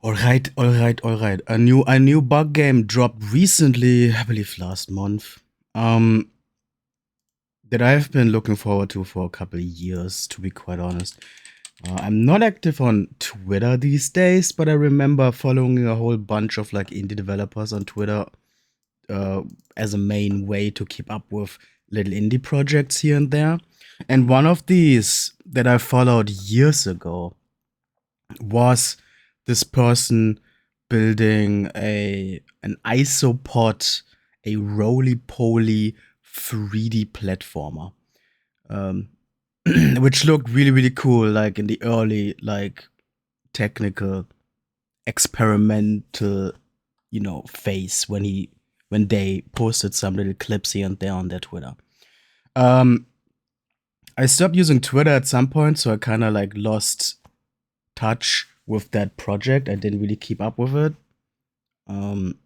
All right. A new bug game dropped recently, I believe last month. Um, that I've been looking forward to for a couple of years, to be quite honest. I'm not active on Twitter these days, but I remember following a whole bunch of like indie developers on Twitter uh, as a main way to keep up with little indie projects here and there. And one of these that I followed years ago was this person building an Isopod, a roly-poly 3D platformer, um, which looked really cool, like in the early like technical experimental phase when they posted some little clips here and there on their Twitter. Um, I stopped using Twitter at some point, so I kind of like lost touch with that project. I didn't really keep up with it. Um,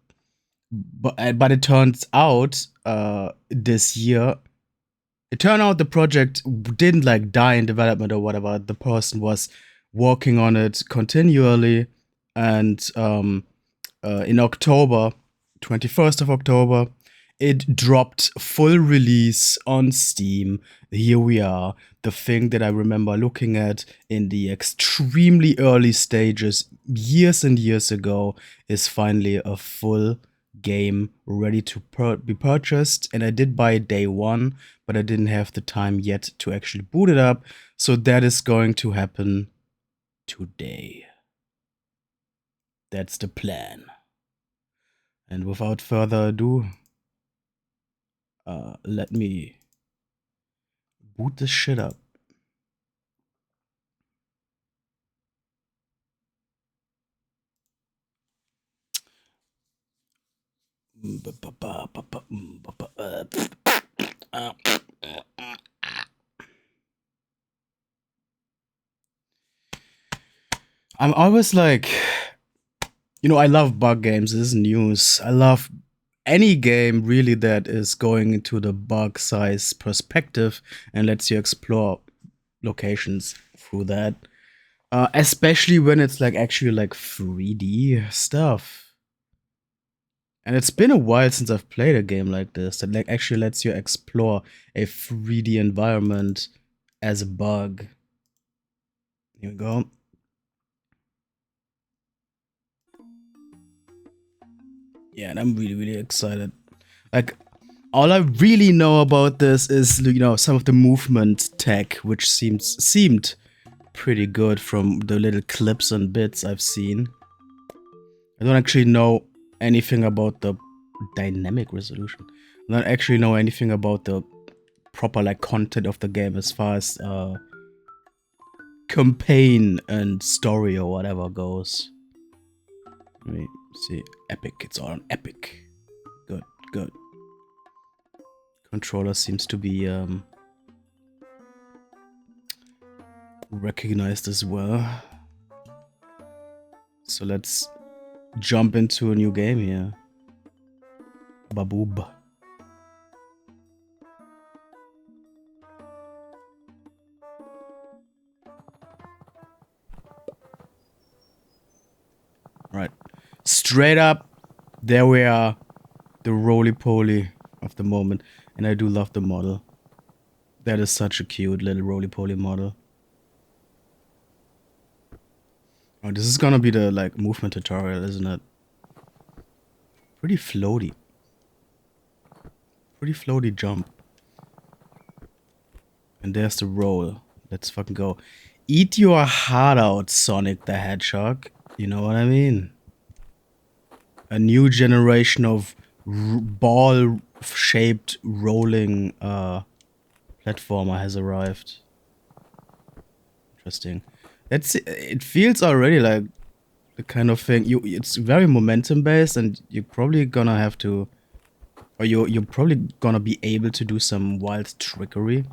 but it turns out this year, it turned out the project didn't like die in development or whatever. The person was working on it continually, and in October, 21st of October, it dropped full release on Steam. Here we are. The thing that I remember looking at in the extremely early stages years and years ago is finally a full game ready to be purchased. And I did buy it day one, but I didn't have the time yet to actually boot it up. So that is going to happen today. That's the plan. And without further ado, let me boot this shit up. I'm always like, I love bug games. This is news. I love any game really that is going into the bug size perspective and lets you explore locations through that. Especially when it's like actually like 3D stuff. And it's been a while since I've played a game like this that like actually lets you explore a 3D environment as a bug. Here we go. Yeah, and I'm really excited. Like, all I really know about this is some of the movement tech, which seemed pretty good from the little clips and bits I've seen. I don't actually know anything about the dynamic resolution. I don't actually know anything about the proper like content of the game as far as campaign and story or whatever goes. Let me see. Epic. It's all on Epic. Good. Controller seems to be recognized as well. So let's jump into a new game here. Baboob. Right. Straight up, there we are. The roly-poly of the moment. And I do love the model. That is such a cute little roly-poly model. Oh, this is gonna be the like movement tutorial, isn't it? Pretty floaty. Pretty floaty jump. And there's the roll. Let's fucking go. Eat your heart out, Sonic the Hedgehog. You know what I mean? A new generation of ball-shaped rolling platformer has arrived. Interesting. It feels already like the kind of thing it's very momentum based, and you're probably gonna have to, or you're probably gonna be able to do some wild trickery,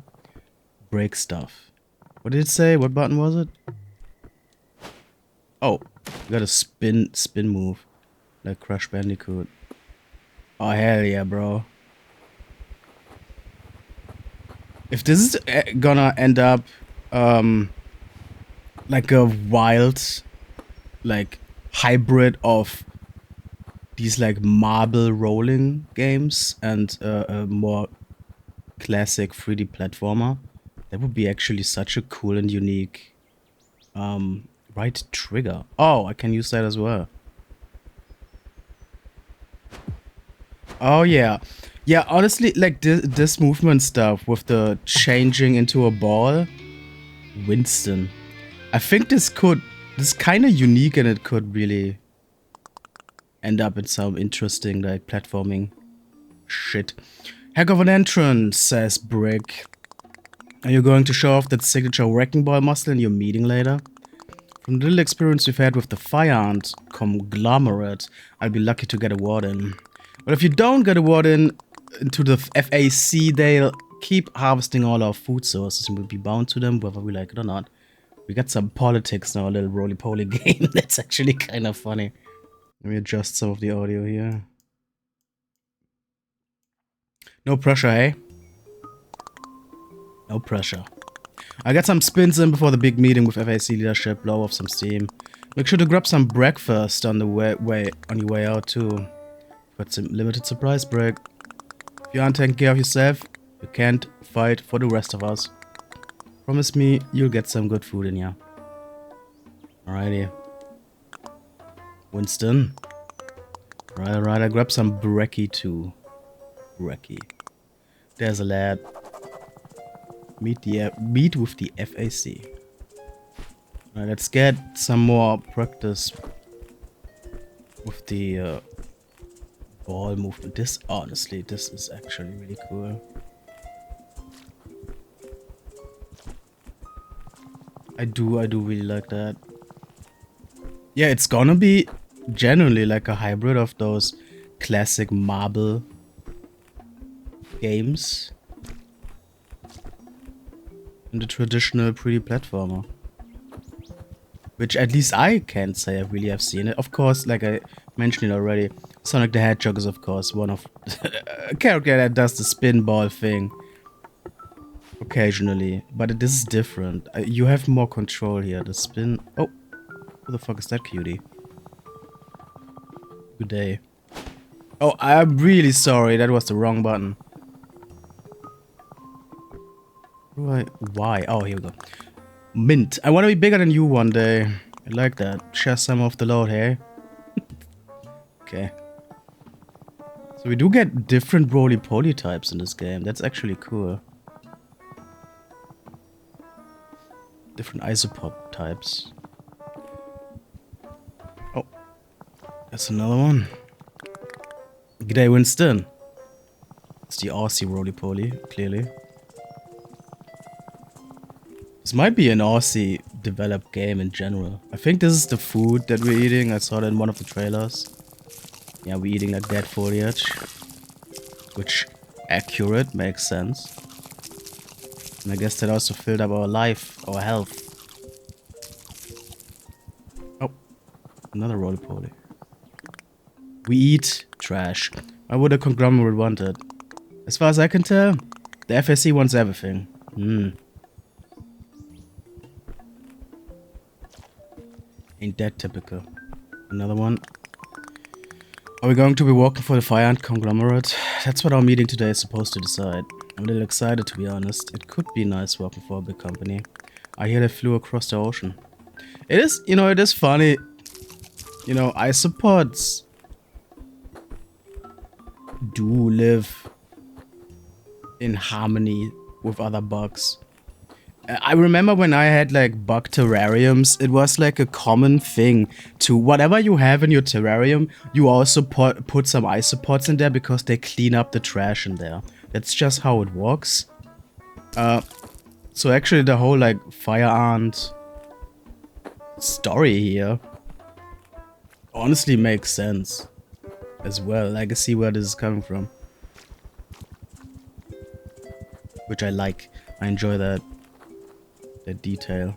break stuff. What did it say? What button was it? Oh, you got a spin move, like Crash Bandicoot. Oh hell yeah, bro! If this is gonna end up like a wild, like hybrid of these like marble rolling games and a more classic 3D platformer. That would be actually such a cool and unique right trigger. Oh, I can use that as well. Oh yeah. Yeah, honestly, like this movement stuff with the changing into a ball. Winston. I think this is kind of unique and it could really end up in some interesting like platforming shit. Heck of an entrance, says Brick. Are you going to show off that signature wrecking ball muscle in your meeting later? From the little experience we've had with the Fire Ant conglomerate, I'll be lucky to get a ward in. But if you don't get a ward in into the FAC, they'll keep harvesting all our food sources and we'll be bound to them whether we like it or not. We got some politics now, a little roly-poly game. That's actually kind of funny. Let me adjust some of the audio here. No pressure, eh? No pressure. I got some spins in before the big meeting with FAC leadership. Blow off some steam. Make sure to grab some breakfast on the on your way out too. Got some limited surprise break. If you aren't taking care of yourself, you can't fight for the rest of us. Promise me you'll get some good food in ya. Alrighty. Winston. Right, I grab some brekkie too. Brekkie. There's a lad. Meet with the FAC. Alright, let's get some more practice with the ball movement. Honestly, this is actually really cool. I do really like that. Yeah, it's gonna be generally like a hybrid of those classic marble games and the traditional 3D platformer. Which at least I can't say I really have seen it. Of course, like I mentioned it already, Sonic the Hedgehog is of course one of a character that does the spin ball thing occasionally, but this is different. You have more control here. The spin. Oh, who the fuck is that cutie? Good day. Oh, I'm really sorry. That was the wrong button. Why? Oh, here we go. Mint. I want to be bigger than you one day. I like that. Share some of the load, hey? Okay. So we do get different roly-poly types in this game. That's actually cool. Different Isopod types. Oh. That's another one. G'day, Winston. It's the Aussie roly-poly, clearly. This might be an Aussie developed game in general. I think this is the food that we're eating. I saw that in one of the trailers. Yeah, we're eating like dead foliage. Which, accurate, makes sense. And I guess that also filled up our life, our health. Oh, another roly-poly. We eat trash. Why would a conglomerate want it? As far as I can tell, the FSC wants everything. Ain't that typical. Another one. Are we going to be walking for the Fire Ant conglomerate? That's what our meeting today is supposed to decide. I'm a little excited, to be honest. It could be nice working for a big company. I hear they flew across the ocean. It is, it is funny. Isopods do live in harmony with other bugs. I remember when I had like bug terrariums, it was like a common thing to whatever you have in your terrarium, you also put some isopods in there because they clean up the trash in there. That's just how it works. So actually the whole like Fire Ant story here honestly makes sense as well. I can see where this is coming from. Which I like. I enjoy that detail.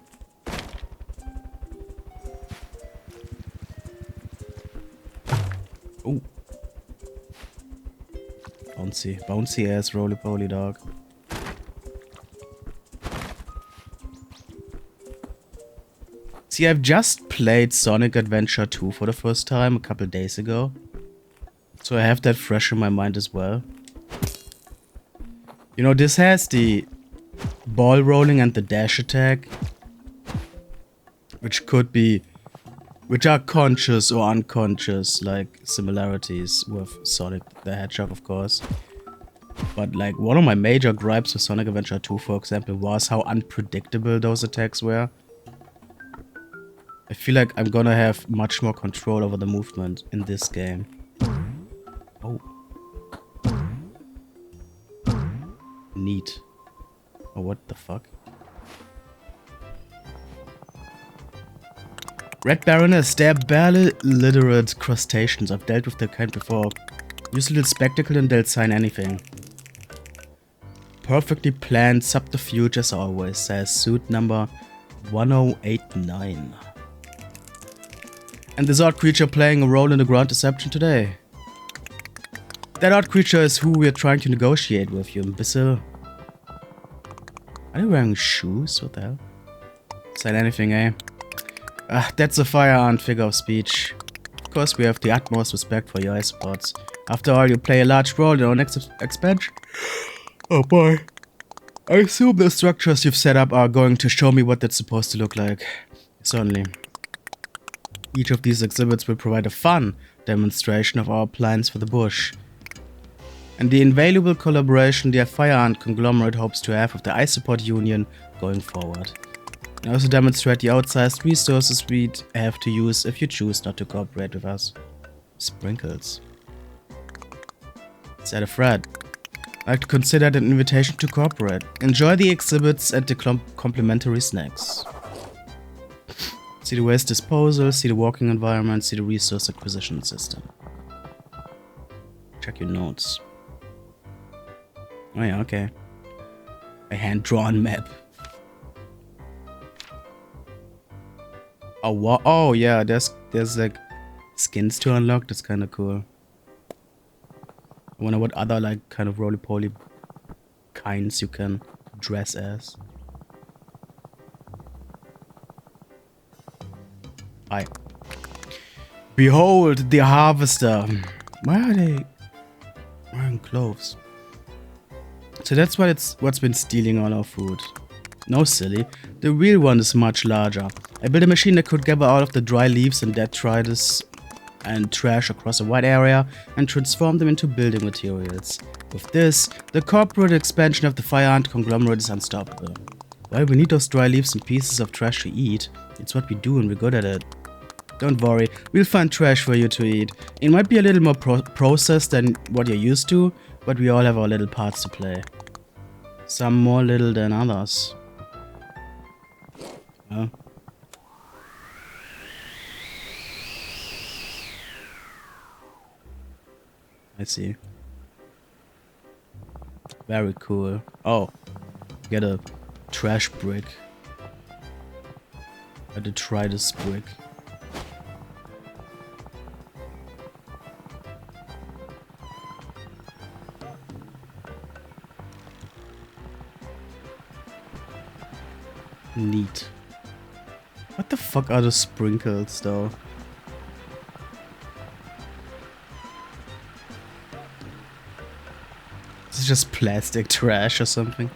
Oh. Bouncy ass roly-poly dog. See, I've just played Sonic Adventure 2 for the first time a couple days ago. So I have that fresh in my mind as well. You know, this has the ball rolling and the dash attack. Which are conscious or unconscious, like, similarities with Sonic the Hedgehog, of course. But, like, one of my major gripes with Sonic Adventure 2, for example, was how unpredictable those attacks were. I feel like I'm gonna have much more control over the movement in this game. Oh. Neat. Oh, what the fuck? Red Baroness, they're barely literate crustaceans. I've dealt with their kind before. Use a little spectacle and they'll sign anything. Perfectly planned subterfuge as always, says suit number 1089. And this odd creature playing a role in the ground deception today. That odd creature is who we're trying to negotiate with, you imbecile. Are you wearing shoes? What the hell? Sign anything, eh? That's a fire ant figure of speech. Of course, we have the utmost respect for your isopods. After all, you play a large role in our next expansion. Oh boy. I assume the structures you've set up are going to show me what that's supposed to look like. Certainly. Each of these exhibits will provide a fun demonstration of our plans for the bush. And the invaluable collaboration the fire ant conglomerate hopes to have with the Isopod Union going forward. And also demonstrate the outsized resources we'd have to use if you choose not to cooperate with us. Sprinkles. Is that a threat? I'd like to consider it an invitation to cooperate. Enjoy the exhibits and the complimentary snacks. See the waste disposal, see the walking environment, see the resource acquisition system. Check your notes. Oh yeah, okay. A hand-drawn map. Oh, wow. Oh yeah, there's like skins to unlock. That's kind of cool. I wonder what other like kind of roly-poly kinds you can dress as. Hi. Behold the harvester. Why are they wearing clothes? So that's what's been stealing all our food. No, silly. The real one is much larger. I built a machine that could gather all of the dry leaves and detritus and trash across a wide area and transform them into building materials. With this, the corporate expansion of the fire ant conglomerate is unstoppable. Well, we need those dry leaves and pieces of trash to eat. It's what we do and we're good at it. Don't worry, we'll find trash for you to eat. It might be a little more processed than what you're used to, but we all have our little parts to play. Some more little than others. Oh. I see. Very cool. Oh, get a trash brick. I had to try this brick. Neat. What the fuck are the sprinkles though? This is just plastic trash or something.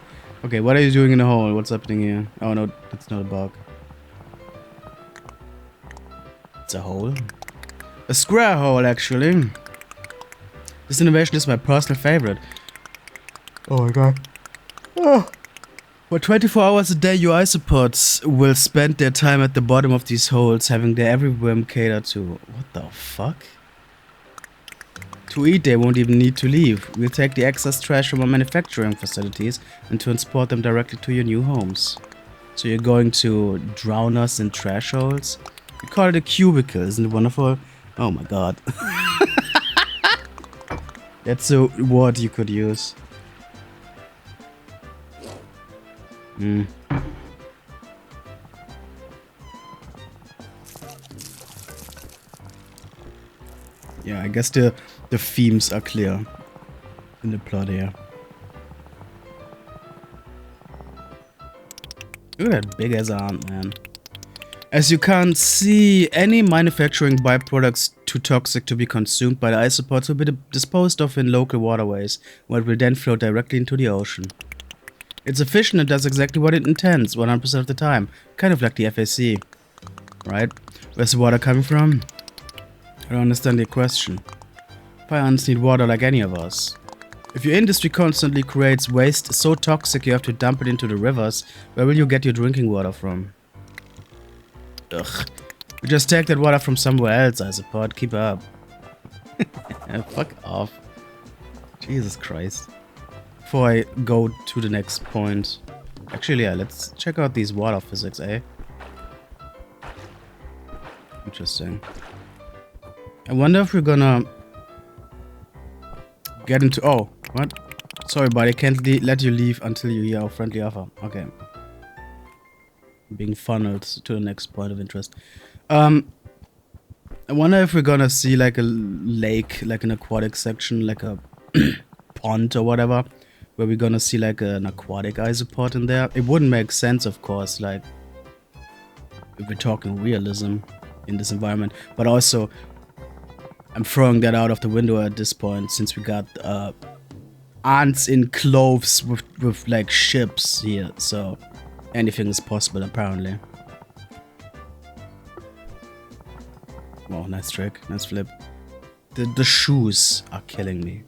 Okay, what are you doing in the hole? What's happening here? Oh no, that's not a bug. It's a hole. A square hole, actually. This innovation is my personal favorite. Oh my god. Oh. For 24 hours a day, your isopods will spend their time at the bottom of these holes, having their every whim catered to. What the fuck? To eat, they won't even need to leave. We'll take the excess trash from our manufacturing facilities and transport them directly to your new homes. So you're going to drown us in trash holes? We call it a cubicle, isn't it wonderful? Oh my god. That's a word you could use. Hmm. Yeah, I guess the themes are clear in the plot here. Look at that big ass ant, man. As you can't see, any manufacturing byproducts too toxic to be consumed by the isopods will be disposed of in local waterways, where it will then float directly into the ocean. It's efficient and does exactly what it intends 100% of the time, kind of like the FAC. Right? Where's the water coming from? I don't understand your question. Plants need water like any of us. If your industry constantly creates waste so toxic you have to dump it into the rivers, where will you get your drinking water from? Ugh. You just take that water from somewhere else, Isopod. Keep up. Fuck off. Jesus Christ. Before I go to the next point. Actually, yeah, let's check out these water physics, eh? Interesting. I wonder if we're gonna get into... Oh, what? Sorry, but I can't let you leave until you hear our friendly offer. Okay. Being funneled to the next point of interest. I wonder if we're gonna see like a lake, like an aquatic section, like a pond or whatever, where we're gonna see like an aquatic isopod in there. It wouldn't make sense, of course, like if we're talking realism in this environment, but also I'm throwing that out of the window at this point, since we got ants in clothes with like ships here, so anything is possible apparently. Wow, nice trick, nice flip. The shoes are killing me.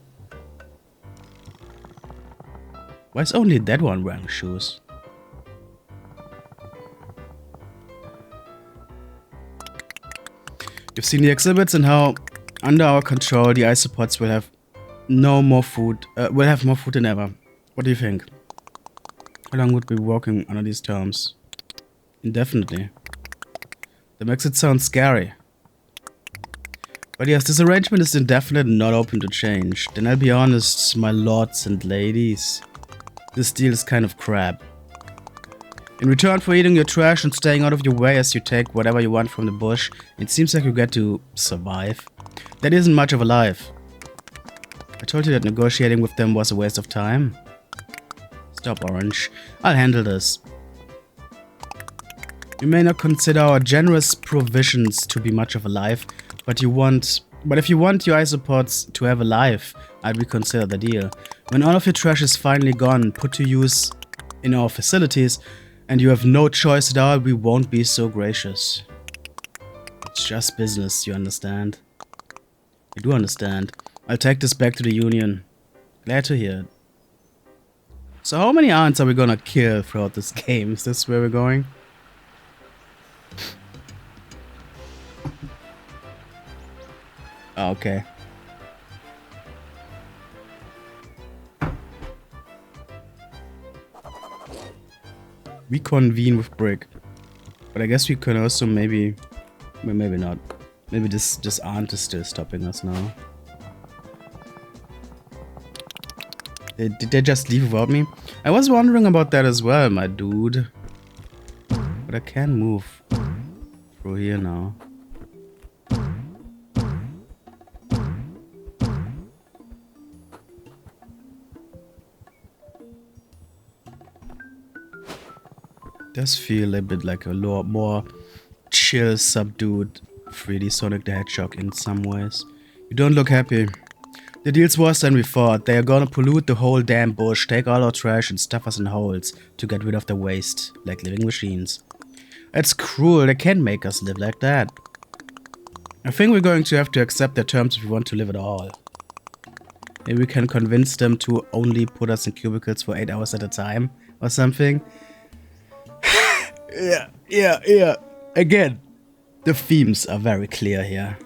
Why is only that one wearing shoes? You've seen the exhibits and how, under our control, the isopods will have more food than ever. What do you think? How long would we be working under these terms? Indefinitely. That makes it sound scary. But yes, this arrangement is indefinite and not open to change. Then I'll be honest, my lords and ladies. This deal is kind of crap. In return for eating your trash and staying out of your way as you take whatever you want from the bush, it seems like you get to survive. That isn't much of a life. I told you that negotiating with them was a waste of time. Stop, Orange. I'll handle this. You may not consider our generous provisions to be much of a life, but if you want your isopods to have a life, I'd reconsider the deal. When all of your trash is finally gone, put to use in our facilities, and you have no choice at all, we won't be so gracious. It's just business, you understand? I do understand. I'll take this back to the Union. Glad to hear it. So how many ants are we gonna kill throughout this game? Is this where we're going? Oh, okay. We convene with Brick. But I guess we can also maybe not. Maybe this ant is still stopping us now. Did they just leave without me? I was wondering about that as well, my dude. But I can move through here now. Does feel a bit like a lot more chill, subdued 3D Sonic the Hedgehog in some ways. You don't look happy. The deal's worse than we thought. They are gonna pollute the whole damn bush, take all our trash and stuff us in holes to get rid of the waste, like living machines. It's cruel, they can't make us live like that. I think we're going to have to accept their terms if we want to live at all. Maybe we can convince them to only put us in cubicles for 8 hours at a time, or something. Yeah. Again, the themes are very clear here.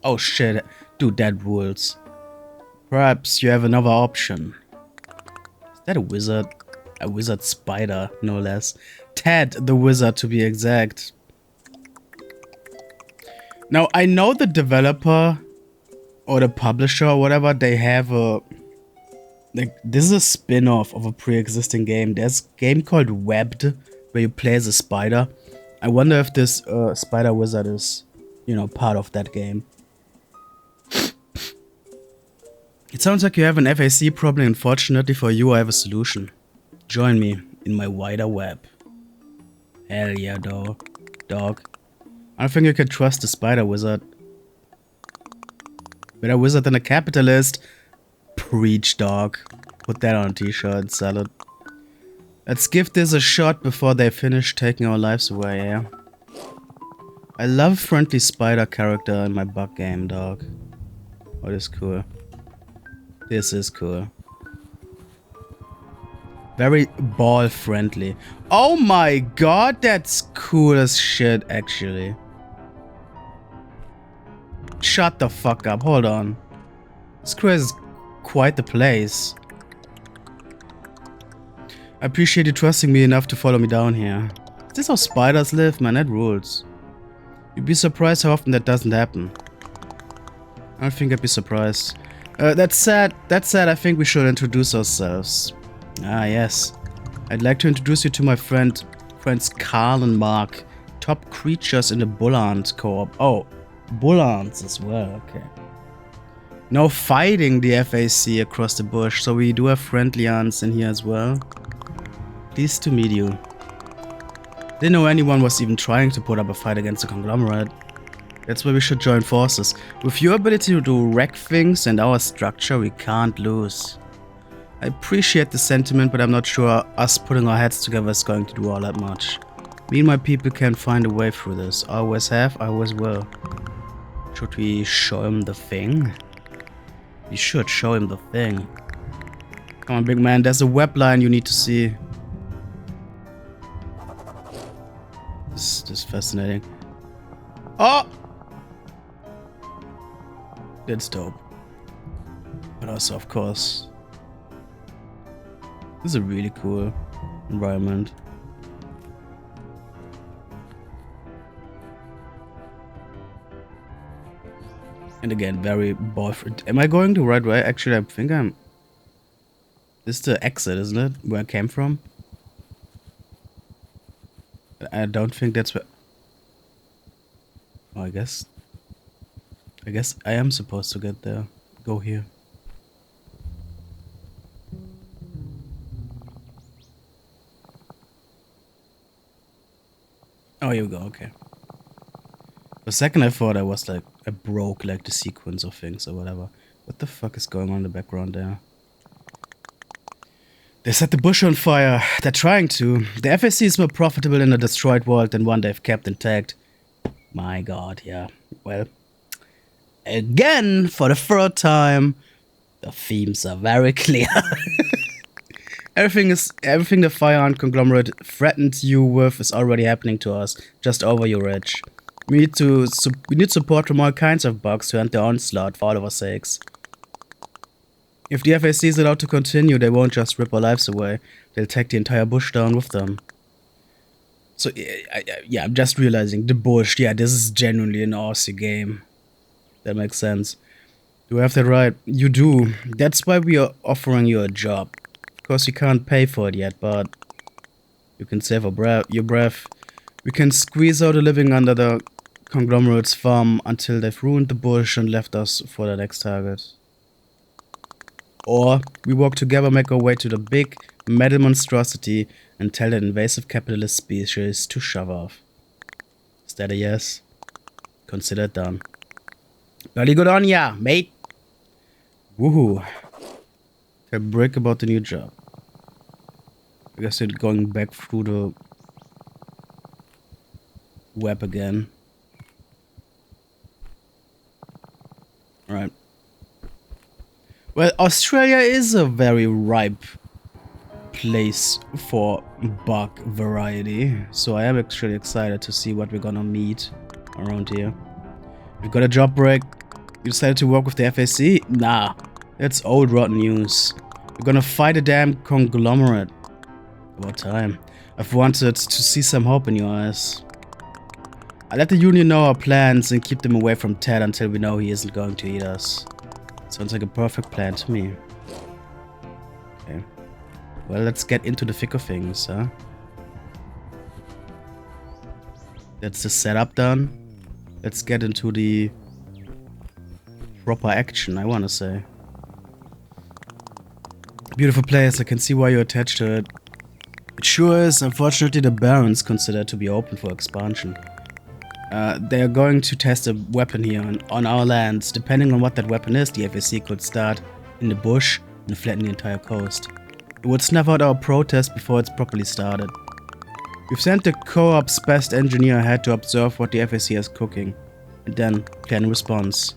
Oh shit, dude, that rules. Perhaps you have another option. Is that a wizard? A wizard spider, no less. Ted the wizard, to be exact. Now, I know the developer or the publisher or whatever, they have a... Like, this is a spin-off of a pre-existing game. There's a game called Webbed, where you play as a spider. I wonder if this spider wizard is, you know, part of that game. It sounds like you have an FAC problem. Unfortunately for you, I have a solution. Join me in my wider web. Hell yeah, dog. I don't think you can trust the spider wizard. Better wizard than a capitalist. Preach, dog. Put that on a t-shirt and sell it. Let's give this a shot before they finish taking our lives away, yeah? I love a friendly spider character in my bug game, dog. Oh, this is cool. This is cool. Very ball friendly. Oh my god, that's cool as shit, actually. Shut the fuck up, hold on. This is quite the place. I appreciate you trusting me enough to follow me down here. Is this how spiders live? Man, that rules. You'd be surprised how often that doesn't happen. I don't think I'd be surprised. That said, I think we should introduce ourselves. Ah, yes. I'd like to introduce you to my friends Carl and Mark. Top creatures in the Bullant co-op. Oh, Bullants as well, okay. No fighting the FAC across the bush, so we do have friendly aunts in here as well. Pleased to meet you. Didn't know anyone was even trying to put up a fight against the conglomerate. That's why we should join forces. With your ability to wreck things and our structure, we can't lose. I appreciate the sentiment, but I'm not sure us putting our heads together is going to do all that much. Me and my people can find a way through this. I always have, I always will. Should we show him the thing? We should show him the thing. Come on, big man, there's a web line you need to see. This is fascinating. Oh! That's dope. But also, of course, this is a really cool environment. And again, very boyfriend. Am I going the right way? Actually, I think I'm... This is the exit, isn't it? Where I came from? I don't think that's where... Oh, I guess I am supposed to get there. Go here. Oh, here we go, okay. For a second I thought I was like, I broke like the sequence of things or whatever. What the fuck is going on in the background there? They set the bush on fire. They're trying to. The FAC is more profitable in a destroyed world than one they've kept intact. My god, yeah. Well, again, for the third time, the themes are very clear. Everything the Fire Ant conglomerate threatened you with is already happening to us, just over your ridge. We need support from all kinds of bugs to end the onslaught for all of our sakes. If the FAC is allowed to continue, they won't just rip our lives away. They'll take the entire bush down with them. So, yeah, I'm just realizing, the bush, yeah, this is genuinely an Aussie game. That makes sense. Do I have that right? You do. That's why we are offering you a job. Of course, you can't pay for it yet, but you can save your breath. We can squeeze out a living under the conglomerate's farm until they've ruined the bush and left us for the next target. Or we walk together, make our way to the big metal monstrosity and tell that invasive capitalist species to shove off. Is that a yes? Consider it done. Bloody good on ya, mate! Woohoo! A break about the new job. I guess they're going back through the web again. Right. Well, Australia is a very ripe place for bug variety, so I am actually excited to see what we're gonna meet around here. We've got a job break. You decided to work with the FAC? Nah, that's old rotten news. We're gonna fight a damn conglomerate. About time. I've wanted to see some hope in your eyes. I let the Union know our plans and keep them away from Ted until we know he isn't going to eat us. Sounds like a perfect plan to me. Okay. Well, let's get into the thick of things, huh? That's the setup done. Let's get into the proper action, I wanna say. Beautiful place, I can see why you're attached to it. It sure is, unfortunately, the Barrens consider to be open for expansion. They are going to test a weapon here on our lands. Depending on what that weapon is, the FAC could start in the bush and flatten the entire coast. It would snuff out our protest before it's properly started. We've sent the co-op's best engineer ahead to observe what the FAC is cooking, and then plan a response.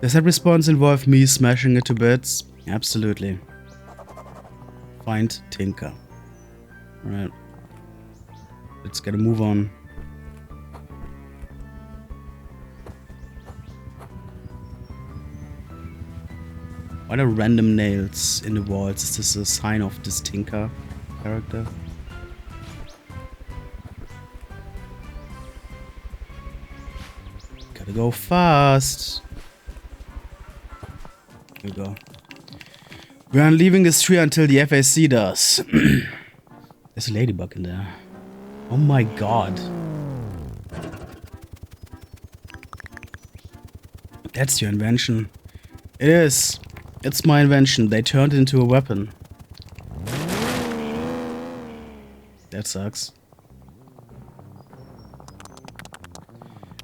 Does that response involve me smashing it to bits? Absolutely. Find Tinker. Alright. Let's get a move on. Why are random nails in the walls? Is this a sign of this Tinker character? Gotta go fast. Here we go. We aren't leaving this tree until the FAC does. There's a ladybug in there. Oh my god. That's your invention. It is. It's my invention. They turned it into a weapon. That sucks.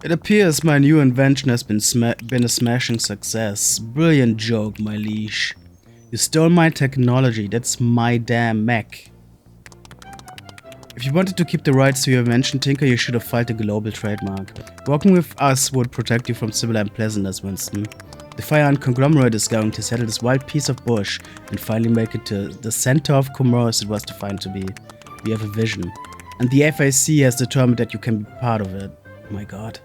It appears my new invention has been a smashing success. Brilliant joke, my liege. You stole my technology. That's my damn mech. If you wanted to keep the rights to your invention, Tinker, you should have filed a global trademark. Working with us would protect you from civil unpleasantness, Winston. The Fire conglomerate is going to settle this wild piece of bush and finally make it to the center of commerce it was defined to be. We have a vision. And the FAC has determined that you can be part of it. Oh my god.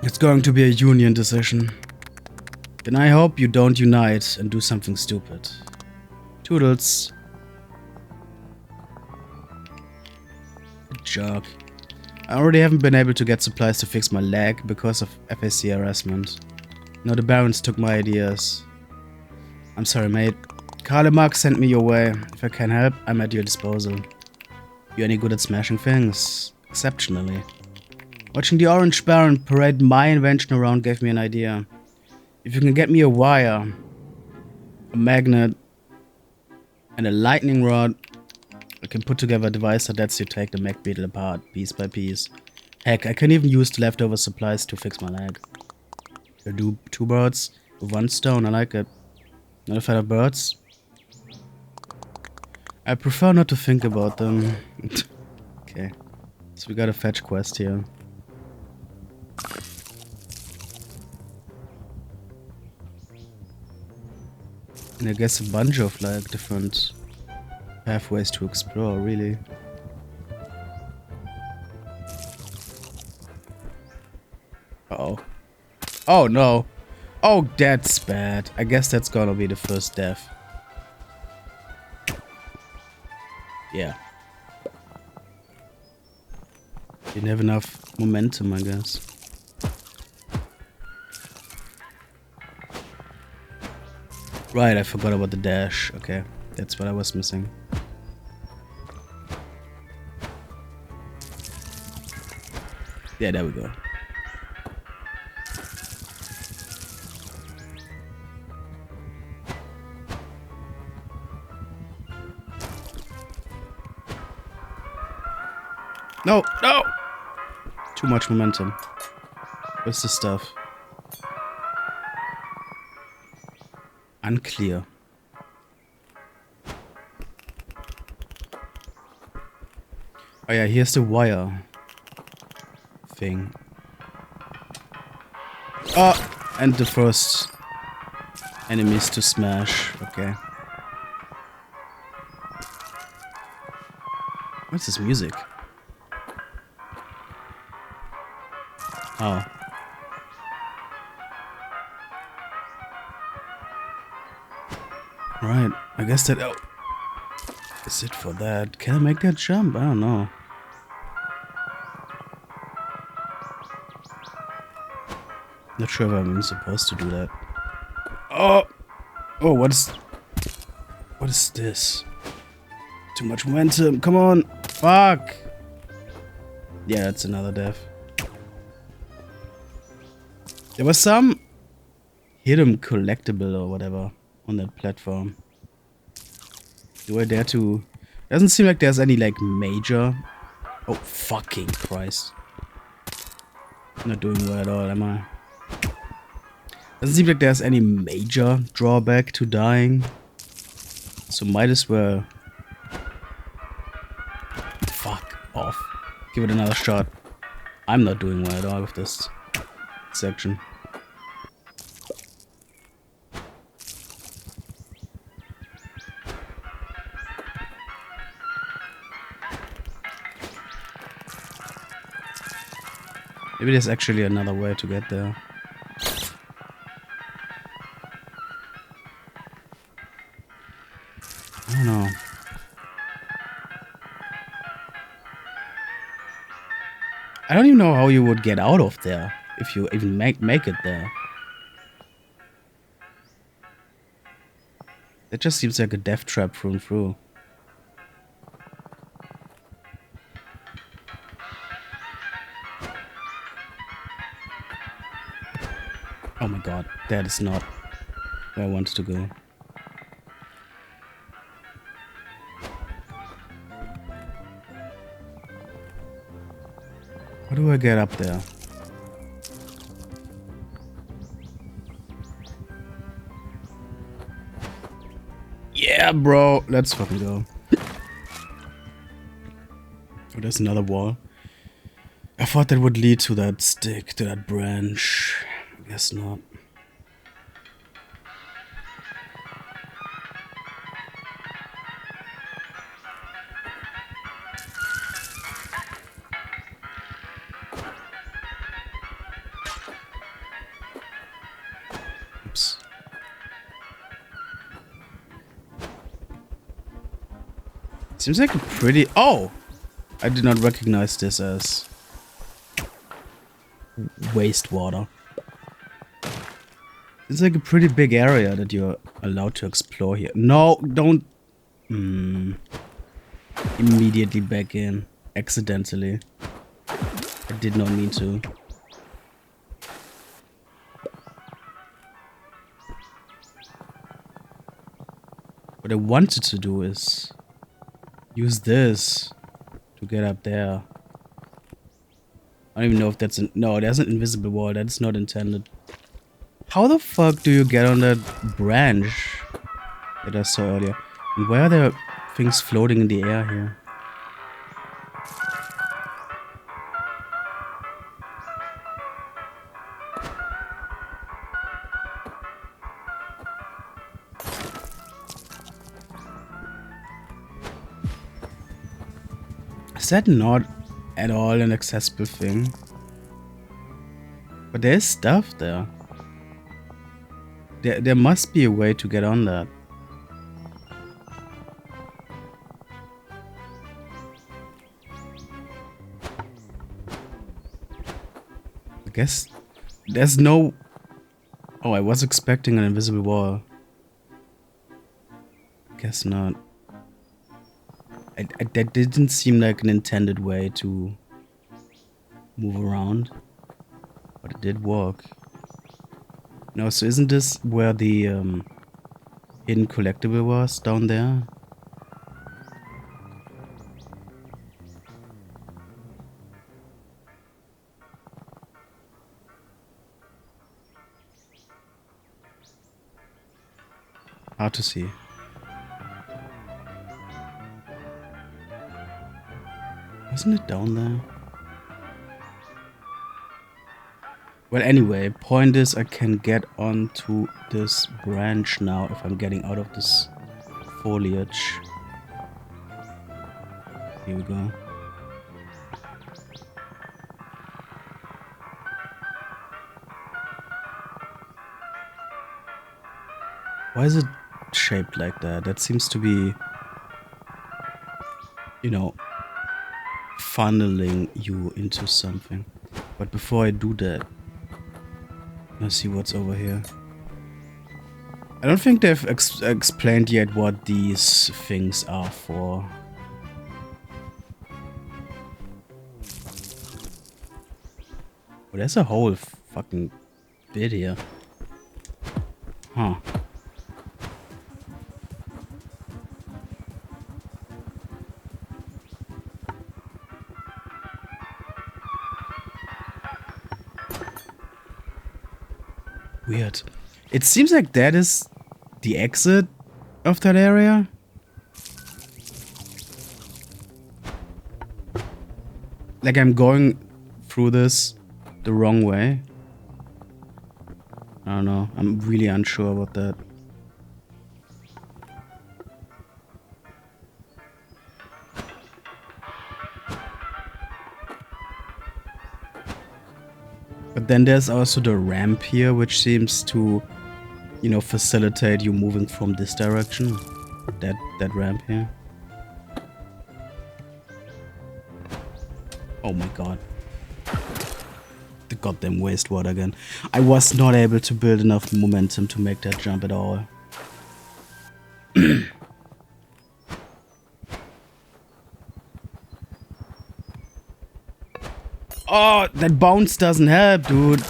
It's going to be a union decision. Then I hope you don't unite and do something stupid. Toodles. Jerk. I already haven't been able to get supplies to fix my leg because of FAC harassment. No, the Barons took my ideas. I'm sorry, mate. Karl and Mark sent me your way. If I can help, I'm at your disposal. You any good at smashing things? Exceptionally. Watching the Orange Baron parade my invention around gave me an idea. If you can get me a wire, a magnet, and a lightning rod, I can put together a device that lets you take the mech beetle apart, piece by piece. Heck, I can even use the leftover supplies to fix my leg. I'll do 2 birds with 1 stone, I like it. Not a fan of birds? I prefer not to think about them. Okay, so we got a fetch quest here. And I guess a bunch of like different pathways to explore, really. Uh-oh. Oh no. Oh, that's bad. I guess that's gonna be the first death. Yeah. Didn't have enough momentum, I guess. Right, I forgot about the dash. Okay, that's what I was missing. Yeah, there we go. No, no! Too much momentum. Where's the stuff? Unclear. Oh yeah, here's the wire thing. Oh, and the first enemies to smash. Okay. What's this music? Oh. Right, I guess that is it for that. Can I make that jump? I don't know. Not sure if I'm even supposed to do that. Oh! Oh, what is this? Too much momentum, come on! Fuck! Yeah, that's another death. There was some hidden collectible or whatever on that platform. Do I dare to... Doesn't seem like there's any, like, major... Oh, fucking Christ. Not doing well at all, am I? Doesn't seem like there's any major drawback to dying. So might as well... Fuck off. Give it another shot. I'm not doing well at all with this section. Maybe there's actually another way to get there. I don't know. I don't even know how you would get out of there if you even make it there. It just seems like a death trap through and through. Oh my god, that is not where I wanted to go. How do I get up there? Yeah, bro, let's fucking go. Oh, there's another wall. I thought that would lead to that stick, to that branch. I guess not. Oops. Seems like a pretty... Oh! I did not recognize this as wastewater. It's like a pretty big area that you're allowed to explore here. No, don't... Immediately back in. Accidentally. I did not mean to. What I wanted to do is use this to get up there. I don't even know if that's an... No, there's an invisible wall. That's not intended. How the fuck do you get on that branch that I saw earlier? And why are there things floating in the air here? Is that not at all an accessible thing? But there's stuff there. There must be a way to get on that. I guess there's no... Oh, I was expecting an invisible wall. Guess not. That didn't seem like an intended way to move around. But it did work. No, so isn't this where the hidden collectible was down there? Hard to see. Wasn't it down there? Well, anyway, point is I can get onto this branch now if I'm getting out of this foliage. Here we go. Why is it shaped like that? That seems to be, you know, funneling you into something. But before I do that, let's see what's over here. I don't think they've explained yet what these things are for. Oh, there's a whole fucking bit here. Huh. Weird. It seems like that is the exit of that area. Like I'm going through this the wrong way. I don't know. I'm really unsure about that. But then there's also the ramp here, which seems to, you know, facilitate you moving from this direction. That ramp here. Oh my god. The goddamn wastewater again. I was not able to build enough momentum to make that jump at all. Oh, that bounce doesn't help, dude.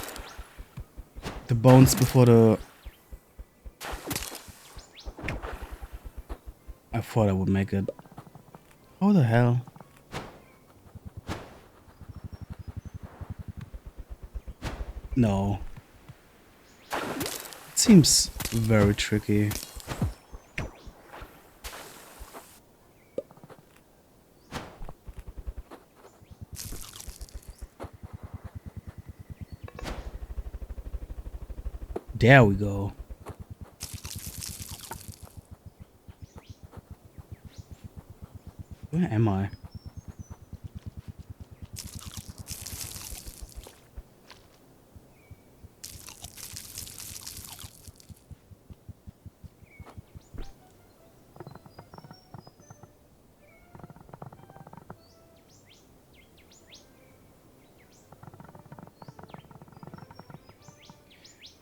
The bounce before the... I thought I would make it. How the hell? No. It seems very tricky. There we go. Where am I?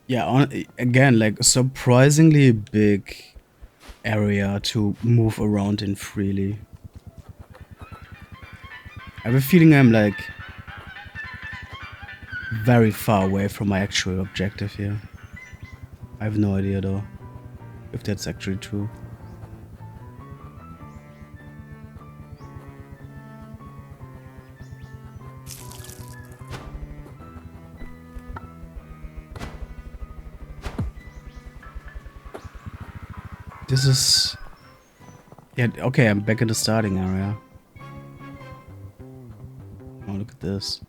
Yeah, again, like surprisingly big area to move around in freely. I have a feeling I'm like very far away from my actual objective here. I have no idea though, if that's actually true. This is... Yeah, okay, I'm back in the starting area. Oh, look at this.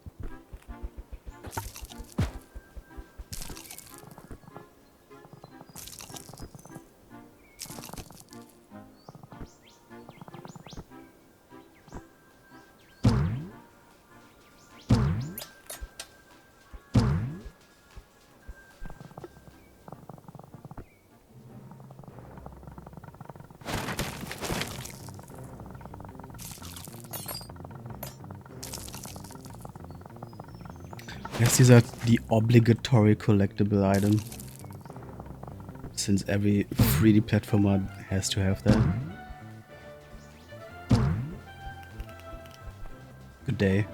I guess these are the obligatory collectible item. Since every 3D platformer has to have that. Good day.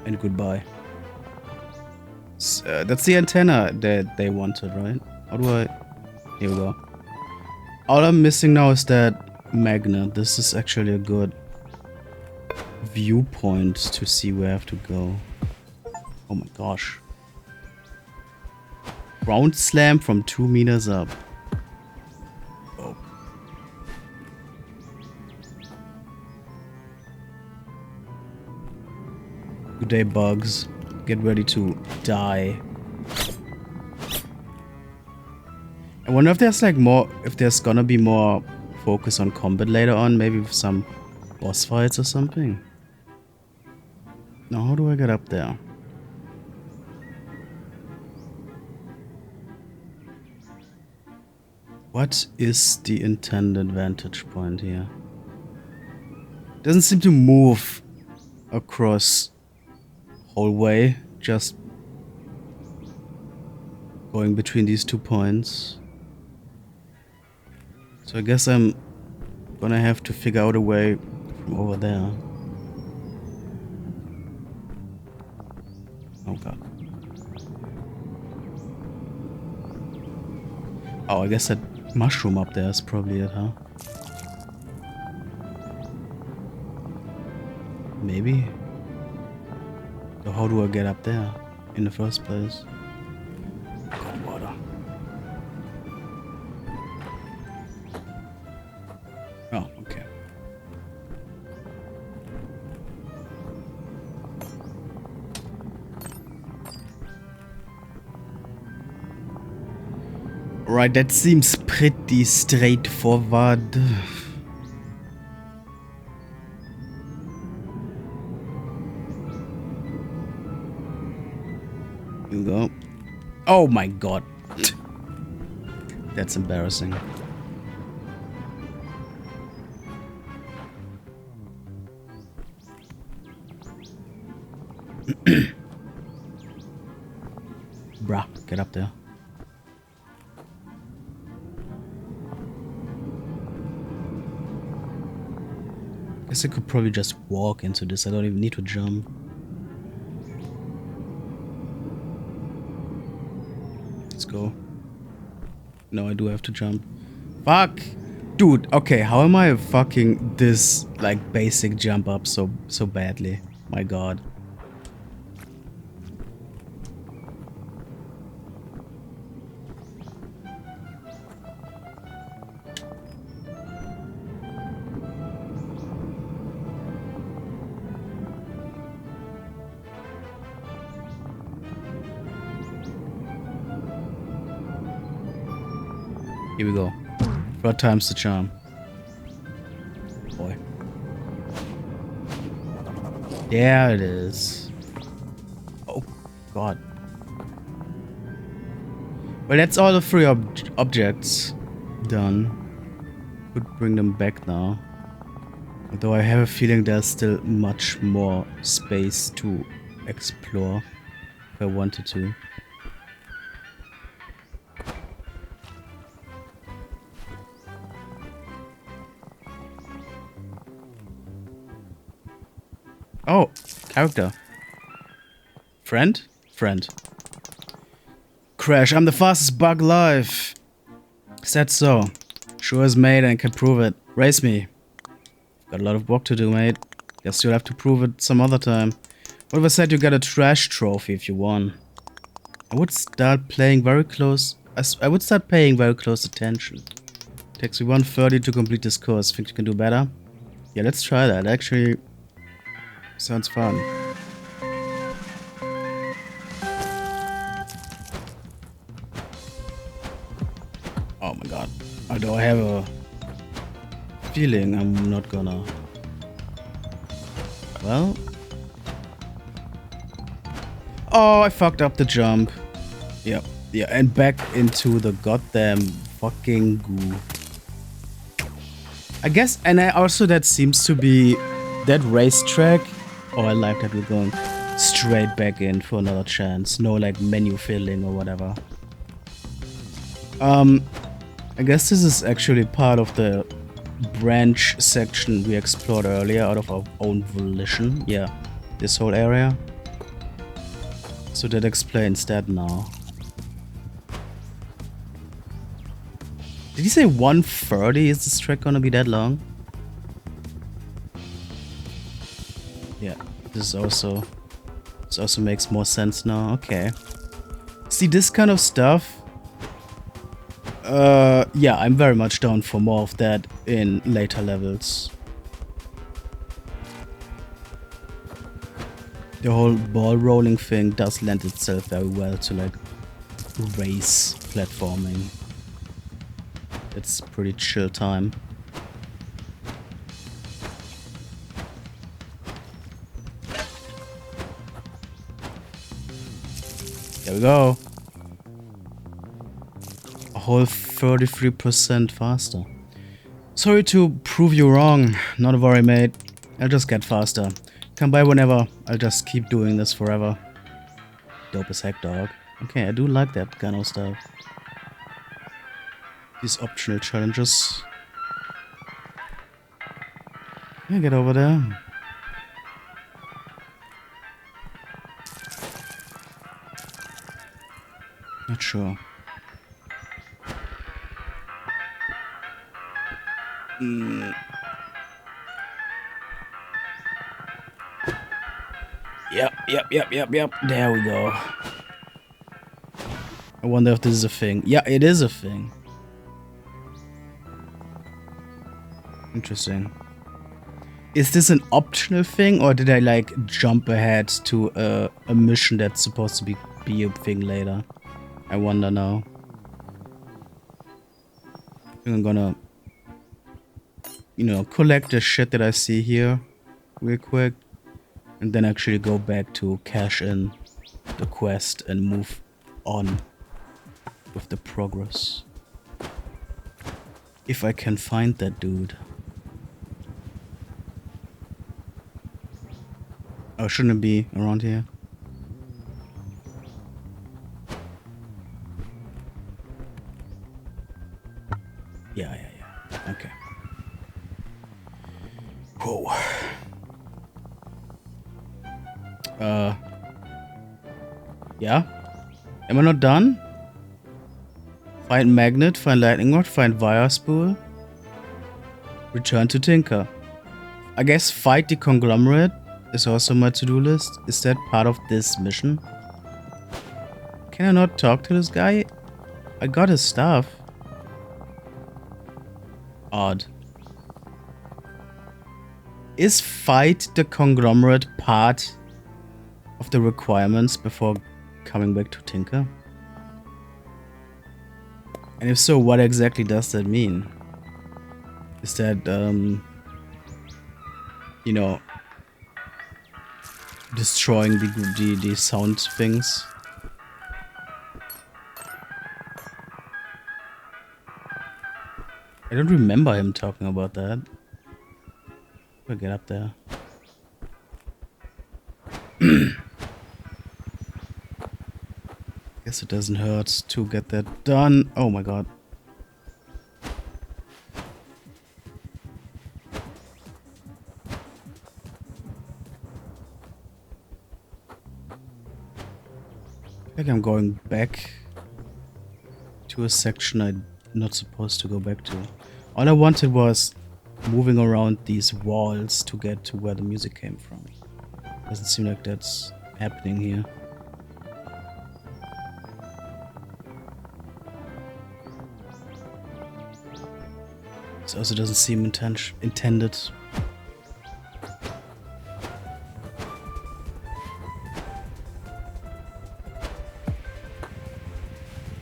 And goodbye. So, that's the antenna that they wanted, right? How do I... Here we go. All I'm missing now is that magnet. This is actually a good viewpoint to see where I have to go. Oh my gosh. Ground slam from 2 meters up. Oh. Good day, bugs. Get ready to die. I wonder if there's like more, if there's gonna be more focus on combat later on, maybe with some boss fights or something. Now, how do I get up there? What is the intended vantage point here? Doesn't seem to move across whole way, just going between these 2 points. So I guess I'm gonna have to figure out a way from over there. Oh god. Oh, I guess that mushroom up there is probably it, huh? Maybe? So how do I get up there in the first place? Right, that seems pretty straightforward. Here we go. Oh my god. That's embarrassing. Bruh, get up there. Guess I could probably just walk into this. I don't even need to jump. Let's go. No, I do have to jump. Fuck! Dude, okay, how am I fucking this, like, basic jump up so badly? My god. Here we go. 4 times the charm. Boy. There it is. Oh, God. Well, that's all the 3 objects done. Could bring them back now. Although I have a feeling there's still much more space to explore if I wanted to. Oh, character. Friend? Friend. Crash, I'm the fastest bug alive. Said so. Sure as mate and can prove it. Race me. Got a lot of work to do, mate. Guess you'll have to prove it some other time. What if I said you got a trash trophy if you won? I would start playing very close. I would start paying very close attention. Takes me 130 to complete this course. Think you can do better? Yeah, let's try that. Actually, sounds fun. Oh my god. Although I have a feeling I'm not gonna. Well. Oh, I fucked up the jump. Yep. Yeah, and back into the goddamn fucking goo. I guess, and I also, that seems to be that racetrack. Oh, I like that we're going straight back in for another chance. No, like, menu filling or whatever. I guess this is actually part of the branch section we explored earlier out of our own volition. Yeah, this whole area. So that explains that now. Did you say 130? Is this track gonna be that long? Yeah, this also makes more sense now. Okay. See, this kind of stuff. Yeah, I'm very much down for more of that in later levels. The whole ball rolling thing does lend itself very well to, like, race platforming. It's pretty chill time. There we go. A whole 33% faster. Sorry to prove you wrong. Not a worry, mate. I'll just get faster. Come by whenever. I'll just keep doing this forever. Dope as heck, dog. Okay, I do like that kind of stuff. These optional challenges. Yeah, get over there. Not sure. Yep. There we go. I wonder if this is a thing. Yeah, it is a thing. Interesting. Is this an optional thing, or did I, like, jump ahead to a mission that's supposed to be a thing later? I wonder now. think I'm gonna, collect the shit that I see here real quick. And then actually go back to cash in the quest and move on with the progress. If I can find that dude. Oh, shouldn't it be around here? Yeah. Okay. Whoa. Yeah? Am I not done? Find magnet, find lightning rod, find wire spool. Return to Tinker. I guess fight the conglomerate is also my to-do list. Is that part of this mission? Can I not talk to this guy? I got his stuff. Odd. Is fight the conglomerate part of the requirements before coming back to Tinker? And if so, what exactly does that mean? Is that, destroying the sound things? I don't remember him talking about that. We'll get up there. Guess it doesn't hurt to get that done. Oh my god. I think I'm going back to a section I'm not supposed to go back to. All I wanted was moving around these walls to get to where the music came from. Doesn't seem like that's happening here. This also doesn't seem intended.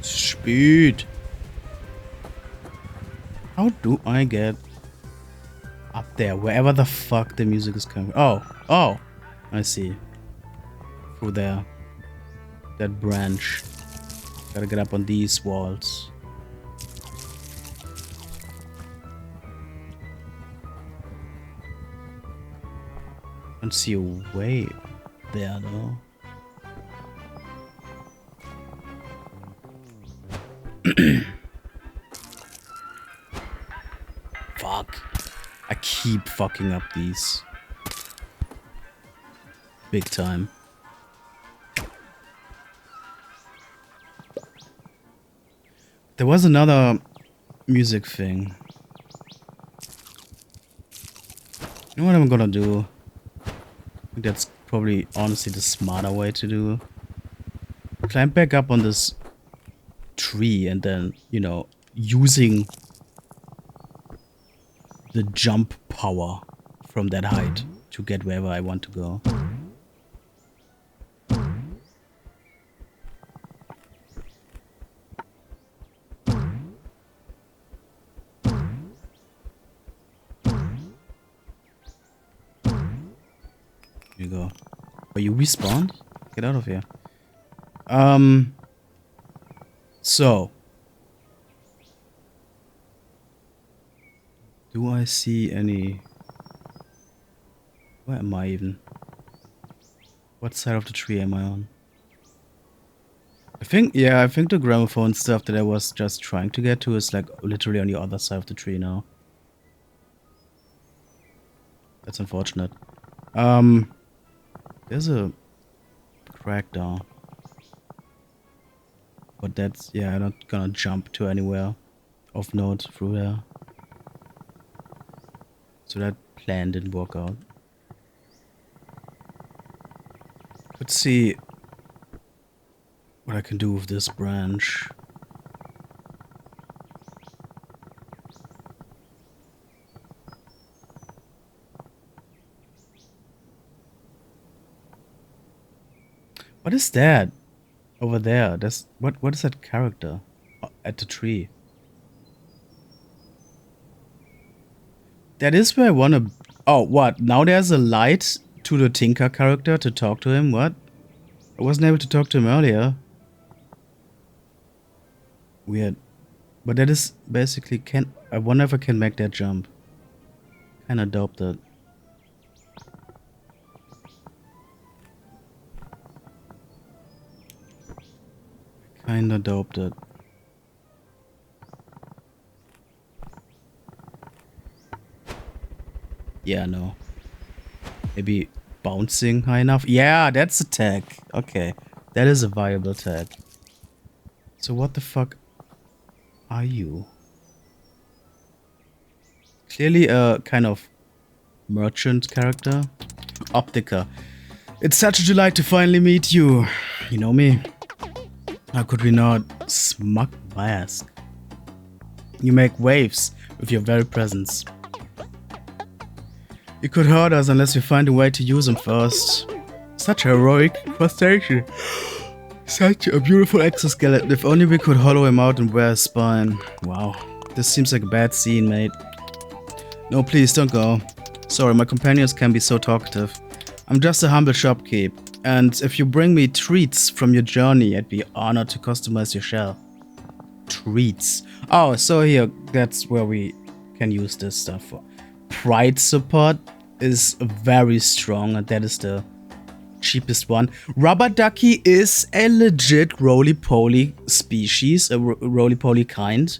Speed! How do I get up there? Wherever the fuck the music is coming. Oh! I see. Through there. That branch. Gotta get up on these walls. Don't see a way there though. Fuck. I keep fucking up these. Big time. There was another music thing. You know what I'm gonna do? I think that's probably honestly the smarter way to do. Climb back up on this tree and then, using the jump power from that height to get wherever I want to go. Here you go. Oh, you respawned? Get out of here. So. Do I see any... Where am I even? What side of the tree am I on? I think the gramophone stuff that I was just trying to get to is like literally on the other side of the tree now. That's unfortunate. There's a crack down. But that's, I'm not gonna jump to anywhere of note through there. So that plan didn't work out. Let's see what I can do with this branch. What is that over there? What is that character at the tree? That is where I wanna... Oh, what? Now there's a light to the Tinker character to talk to him? What? I wasn't able to talk to him earlier. Weird. But that is basically... I wonder if I can make that jump. Kinda dope that. Kinda dope that. Yeah, no. Maybe bouncing high enough? Yeah, that's a tag. Okay. That is a viable tag. So what the fuck are you? Clearly a kind of merchant character. Optica. It's such a delight to finally meet you. You know me. How could we not smug mask? You make waves with your very presence. You could hurt us unless we find a way to use them first. Such a heroic crustacean. Such a beautiful exoskeleton. If only we could hollow him out and wear his spine. Wow. This seems like a bad scene, mate. No, please don't go. Sorry, my companions can be so talkative. I'm just a humble shopkeep. And if you bring me treats from your journey, I'd be honored to customize your shell. Treats. Oh, so here, that's where we can use this stuff for. Pride support is very strong, and that is the cheapest one. Rubber ducky is a legit roly-poly species, a roly-poly kind.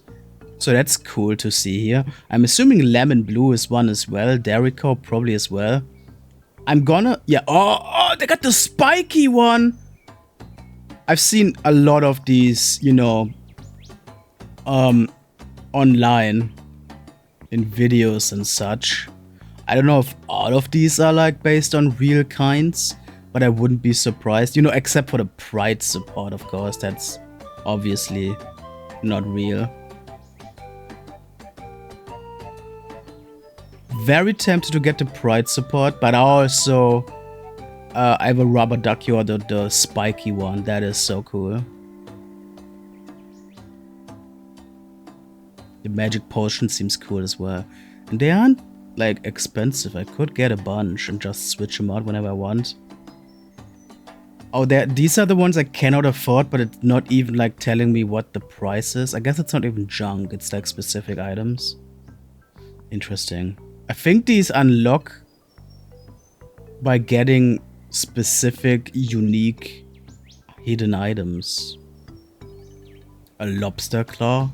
So that's cool to see here. I'm assuming lemon blue is one as well. Derico probably as well. I'm gonna... Yeah, oh, they got the spiky one! I've seen a lot of these, you know, online in videos and such. I don't know if all of these are like based on real kinds, but I wouldn't be surprised. You know, except for the pride support, of course. That's obviously not real. Very tempted to get the pride support, but also I have a rubber ducky or the spiky one. That is so cool. The magic potion seems cool as well. And they aren't like expensive. I could get a bunch and just switch them out whenever I want. Oh, these are the ones I cannot afford, but it's not even like telling me what the price is. I guess it's not even junk. It's like specific items. Interesting. I think these unlock by getting specific, unique, hidden items. A lobster claw.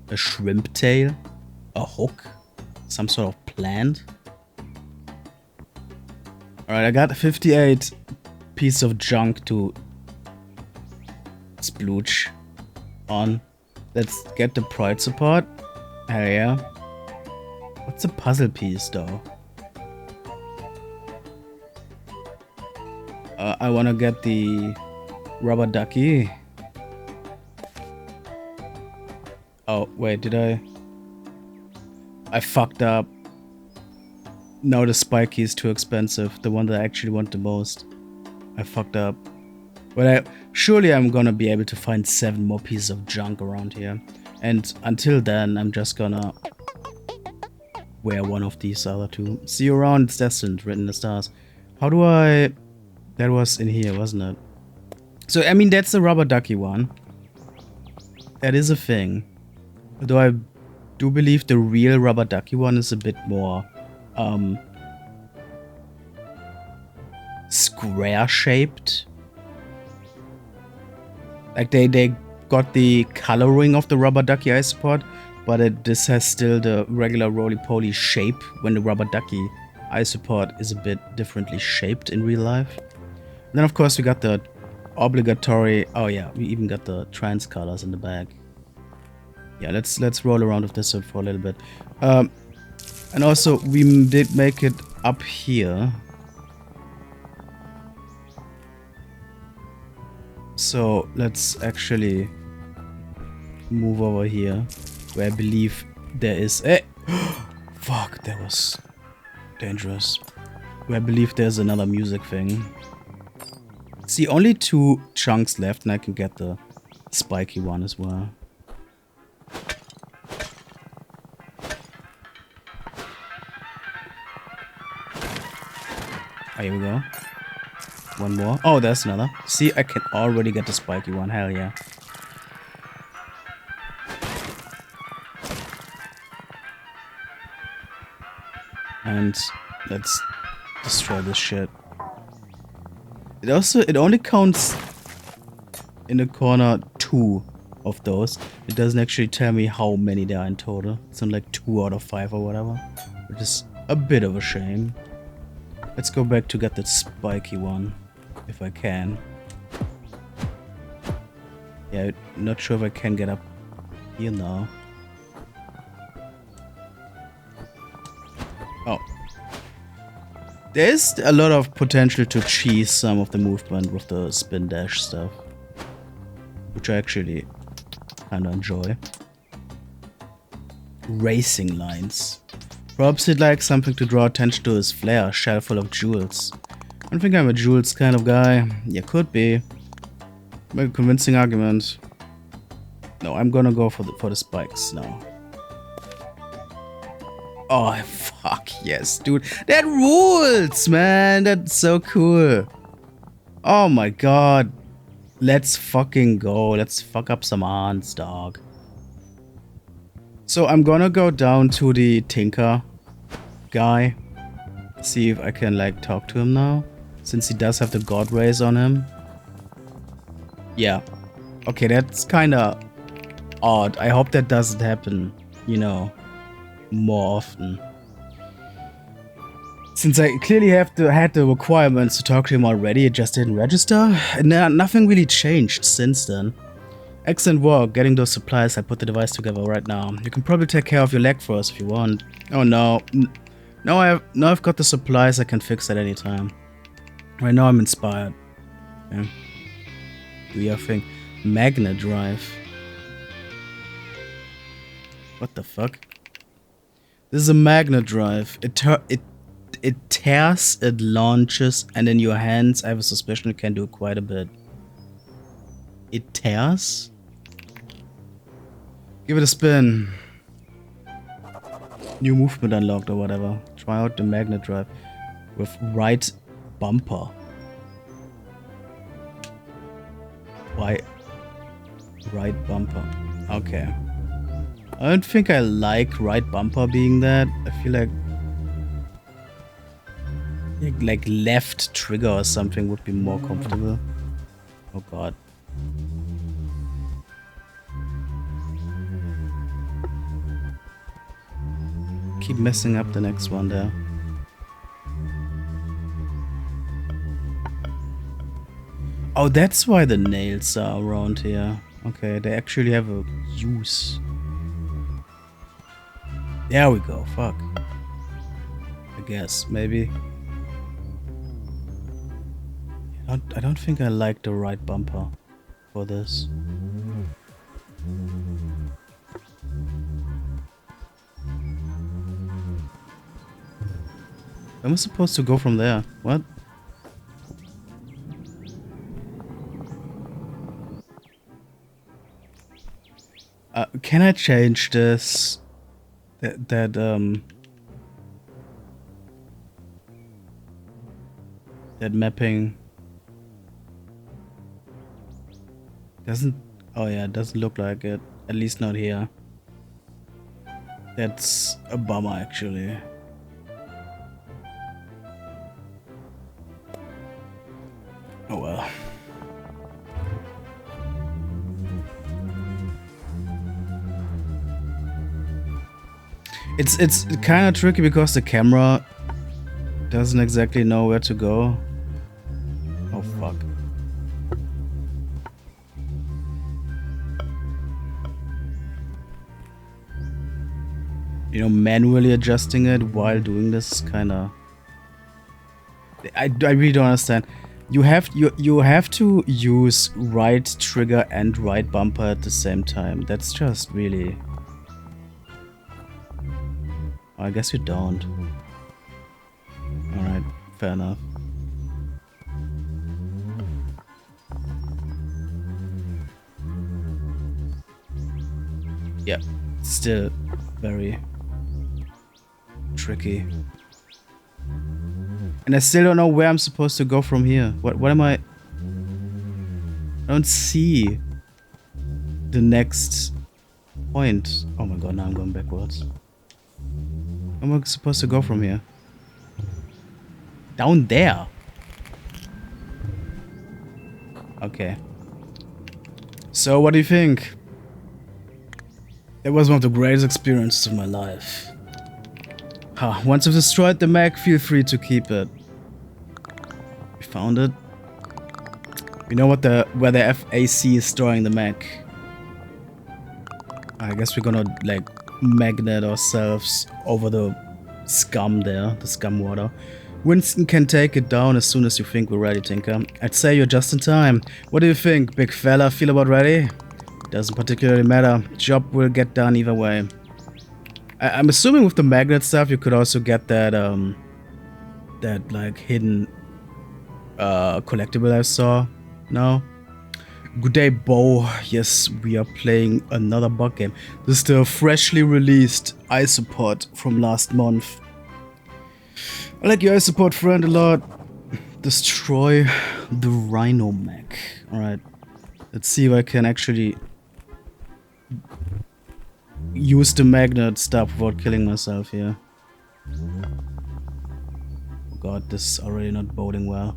A shrimp tail. A hook. Some sort of plant. Alright, I got 58 pieces of junk to splooge on. Let's get the pride support. Hell yeah. What's a puzzle piece though? I wanna get the rubber ducky. Oh, wait, did I fucked up. No, the spiky is too expensive. The one that I actually want the most. I fucked up. But surely I'm gonna be able to find 7 more pieces of junk around here. And until then, I'm just gonna wear one of these other 2. See you around, it's destined, written in the stars. How do I... That was in here, wasn't it? So, I mean, that's the rubber ducky one. That is a thing. Although I do believe the real rubber ducky one is a bit more square shaped. Like they got the coloring of the rubber ducky Isopod, but this has still the regular roly-poly shape when the rubber ducky Isopod is a bit differently shaped in real life. And then of course we got the obligatory... Oh yeah, we even got the trans colors in the back. Yeah, let's roll around with this for a little bit. And also we did make it up here. So let's actually move over here, where I believe there is a... Fuck, that was dangerous. Where I believe there's another music thing. See, only 2 chunks left and I can get the spiky one as well. Oh, here we go. One more. Oh, there's another. See, I can already get the spiky one. Hell yeah. And let's destroy this shit. It only counts in the corner 2 of those. It doesn't actually tell me how many there are in total. It's on like 2 out of 5 or whatever. Which is a bit of a shame. Let's go back to get that spiky one. If I can. Yeah, not sure if I can get up here now. Oh. There's a lot of potential to cheese some of the movement with the spin dash stuff. Which I actually kinda enjoy. Racing lines. Perhaps he'd like something to draw attention to his flare, shell full of jewels. I don't think I'm a jewels kind of guy. Yeah, could be. Make a convincing argument. No, I'm gonna go for the spikes now. Oh, fuck yes, dude. That rules, man. That's so cool. Oh my god. Let's fucking go. Let's fuck up some ants, dog. So I'm gonna go down to the Tinker guy. See if I can, like, talk to him now. Since he does have the God Rays on him. Yeah. Okay, that's kinda odd. I hope that doesn't happen, you know, more often. Since I clearly had the requirements to talk to him already, it just didn't register. And nothing really changed since then. Excellent work getting those supplies. I put the device together right now. You can probably take care of your leg first if you want. Oh no. Now I've got the supplies. I can fix at any time. Right now I'm inspired. Yeah. Do your thing. Magnet drive. What the fuck? This is a magnet drive. It tears, it launches, and in your hands, I have a suspicion it can do quite a bit. It tears? Give it a spin. New movement unlocked or whatever. Try out the magnet drive with right bumper. Why? Right bumper. Okay. I don't think I like right bumper being that. I feel like left trigger or something would be more comfortable. Oh god. Keep messing up the next one there. Oh, that's why the nails are around here. Okay, they actually have a use. There we go, fuck. I guess, maybe. I don't think I like the right bumper for this. Am I supposed to go from there? What? Can I change this? That mapping doesn't. Oh yeah, it doesn't look like it. At least not here. That's a bummer, actually. Oh well. It's kind of tricky because the camera doesn't exactly know where to go. Oh fuck. You know, manually adjusting it while doing this is kind of... I really don't understand. You have to use right trigger and right bumper at the same time. That's just really... I guess you don't. Alright, fair enough. Yep, still very tricky. And I still don't know where I'm supposed to go from here. What am I... I don't see the next point. Oh my god, now I'm going backwards. Where am I supposed to go from here? Down there. Okay. So, what do you think? That was one of the greatest experiences of my life. Once you've destroyed the mech, feel free to keep it. We found it. We know where the FAC is storing the mech. I guess we're gonna like magnet ourselves over the scum there, the scum water. Winston can take it down as soon as you think we're ready, Tinker. I'd say you're just in time. What do you think, big fella? Feel about ready? Doesn't particularly matter. Job will get done either way. I'm assuming with the magnet stuff you could also get that that like hidden collectible I saw. No? Good day, Bo. Yes, we are playing another bug game. This is the freshly released Isopod from last month. I like your Isopod friend a lot. Destroy the Rhino mech. Alright. Let's see if I can actually use the magnet stuff without killing myself here. Oh god, this is already not boding well.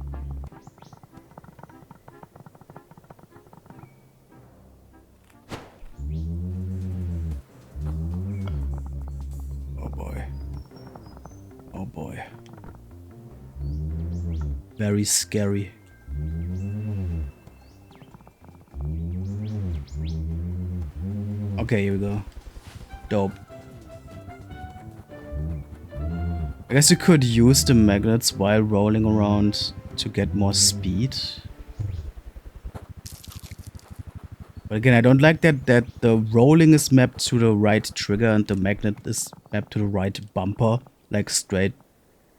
Oh boy. Oh boy. Very scary. Okay, here we go. Dope. I guess you could use the magnets while rolling around to get more speed. But again, I don't like that the rolling is mapped to the right trigger and the magnet is mapped to the right bumper, like straight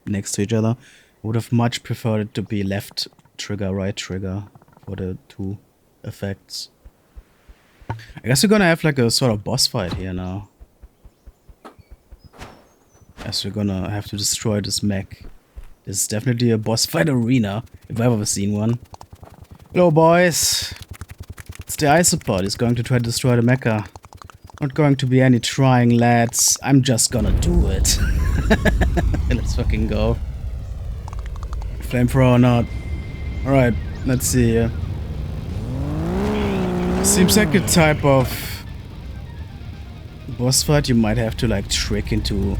next to each other. I would have much preferred it to be left trigger, right trigger for the two effects. I guess we're gonna have like a sort of boss fight here now. As we're gonna have to destroy this mech. This is definitely a boss fight arena, if I've ever seen one. Hello boys! It's the Isopod. He's going to try to destroy the mecha. Not going to be any trying, lads. I'm just gonna do it. Let's fucking go. Flamethrower or not. Alright, let's see here. Seems like a type of boss fight you might have to like trick into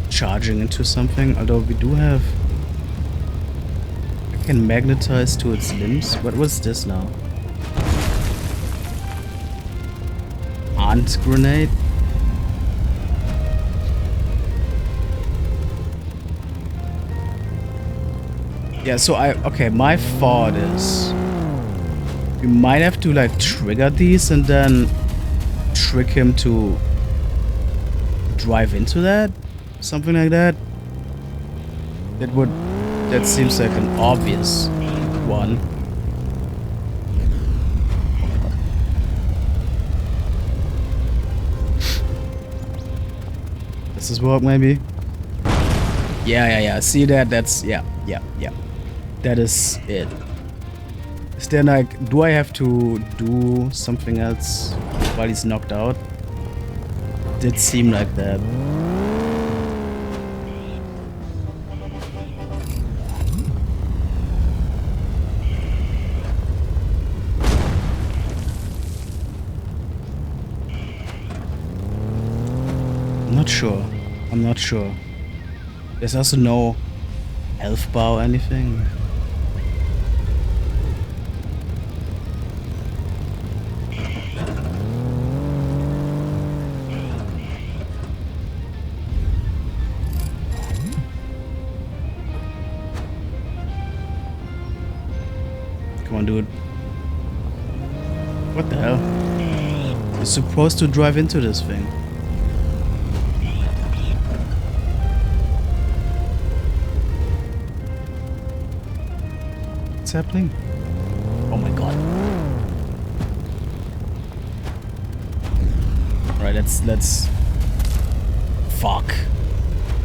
charging into something, although we do have... I can magnetize to its limbs. What was this now? Ant grenade? Yeah, so okay, my thought is we might have to like trigger these and then trick him to drive into that? Something like that? That seems like an obvious one. Does this work maybe? Yeah. See that? That's, yeah. That is it. Is there like, do I have to do something else while he's knocked out? Did seem like that. I'm not sure. There's also no health bar or anything. Come on, dude. What the hell? You're supposed to drive into this thing. What's happening? Oh my god. Alright, let's fuck.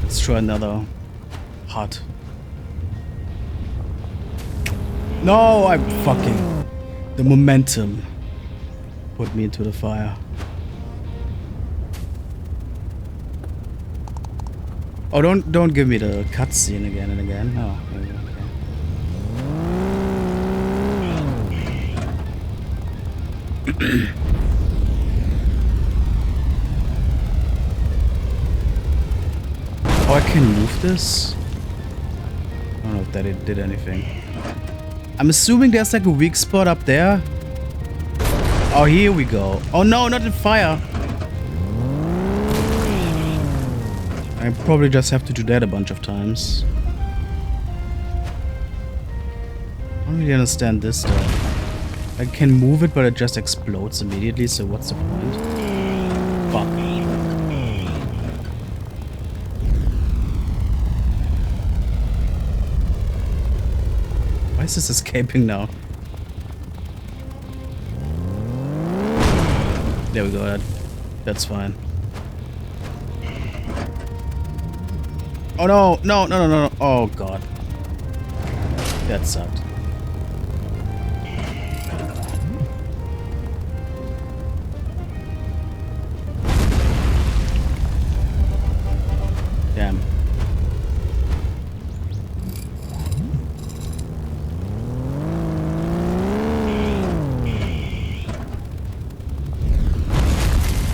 Let's try another hut. No, I'm fucking... The momentum put me into the fire. Oh, don't give me the cutscene again and again. Oh, okay. Oh, I can move this? I don't know if that it did anything. I'm assuming there's like a weak spot up there. Oh, here we go. Oh no, not the fire. I probably just have to do that a bunch of times. I don't really understand this though. I can move it, but it just explodes immediately, so what's the point? Fuck. Why is this escaping now? There we go, that's fine. Oh no, no. Oh god. That sucked. Damn.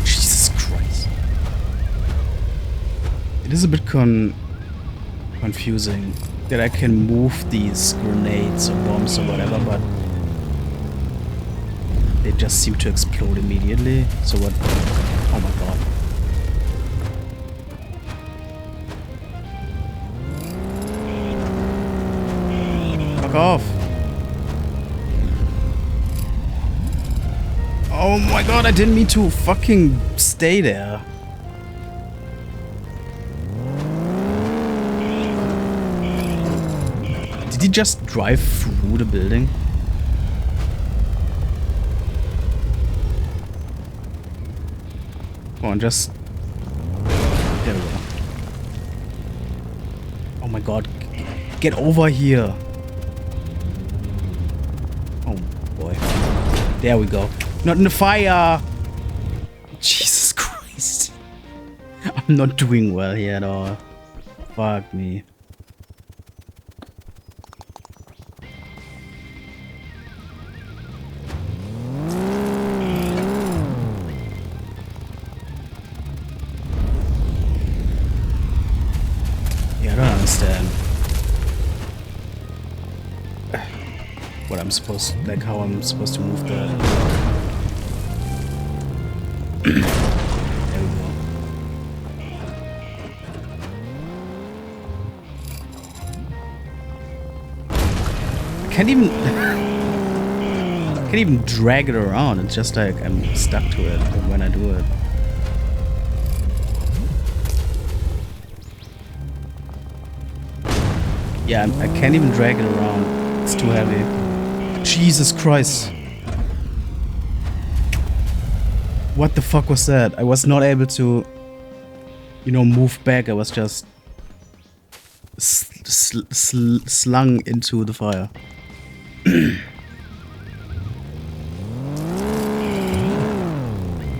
Jesus Christ. It is a bit confusing that I can move these grenades or bombs or whatever, but they just seem to explode immediately. So what? Oh my god. Fuck off. Oh my god, I didn't mean to fucking stay there. Did he just drive through the building? Come on, just... There we go. Oh my god. Get over here. Oh boy. There we go. Not in the fire! Jesus Christ. I'm not doing well here at all. Fuck me. What I'm supposed, like how I'm supposed to move that. There we go. I can't even drag it around. It's just like I'm stuck to it when I do it. Yeah, I can't even drag it around. It's too heavy. Jesus Christ. What the fuck was that? I was not able to, you know, move back. I was just slung into the fire.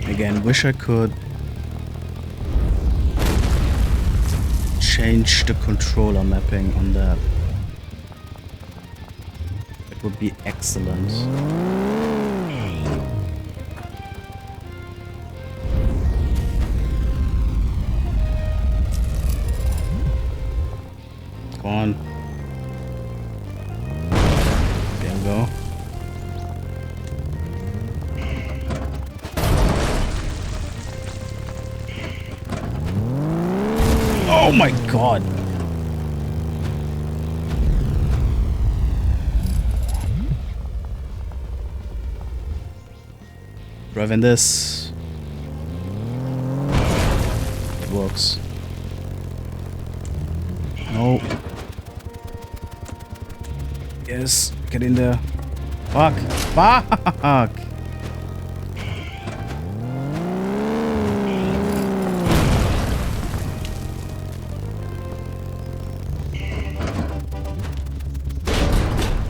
Again, wish I could change the controller mapping on that. It would be excellent. Come on. There we go. Oh my god. Driving this. It works. No. Yes, get in there. Fuck. Fuck.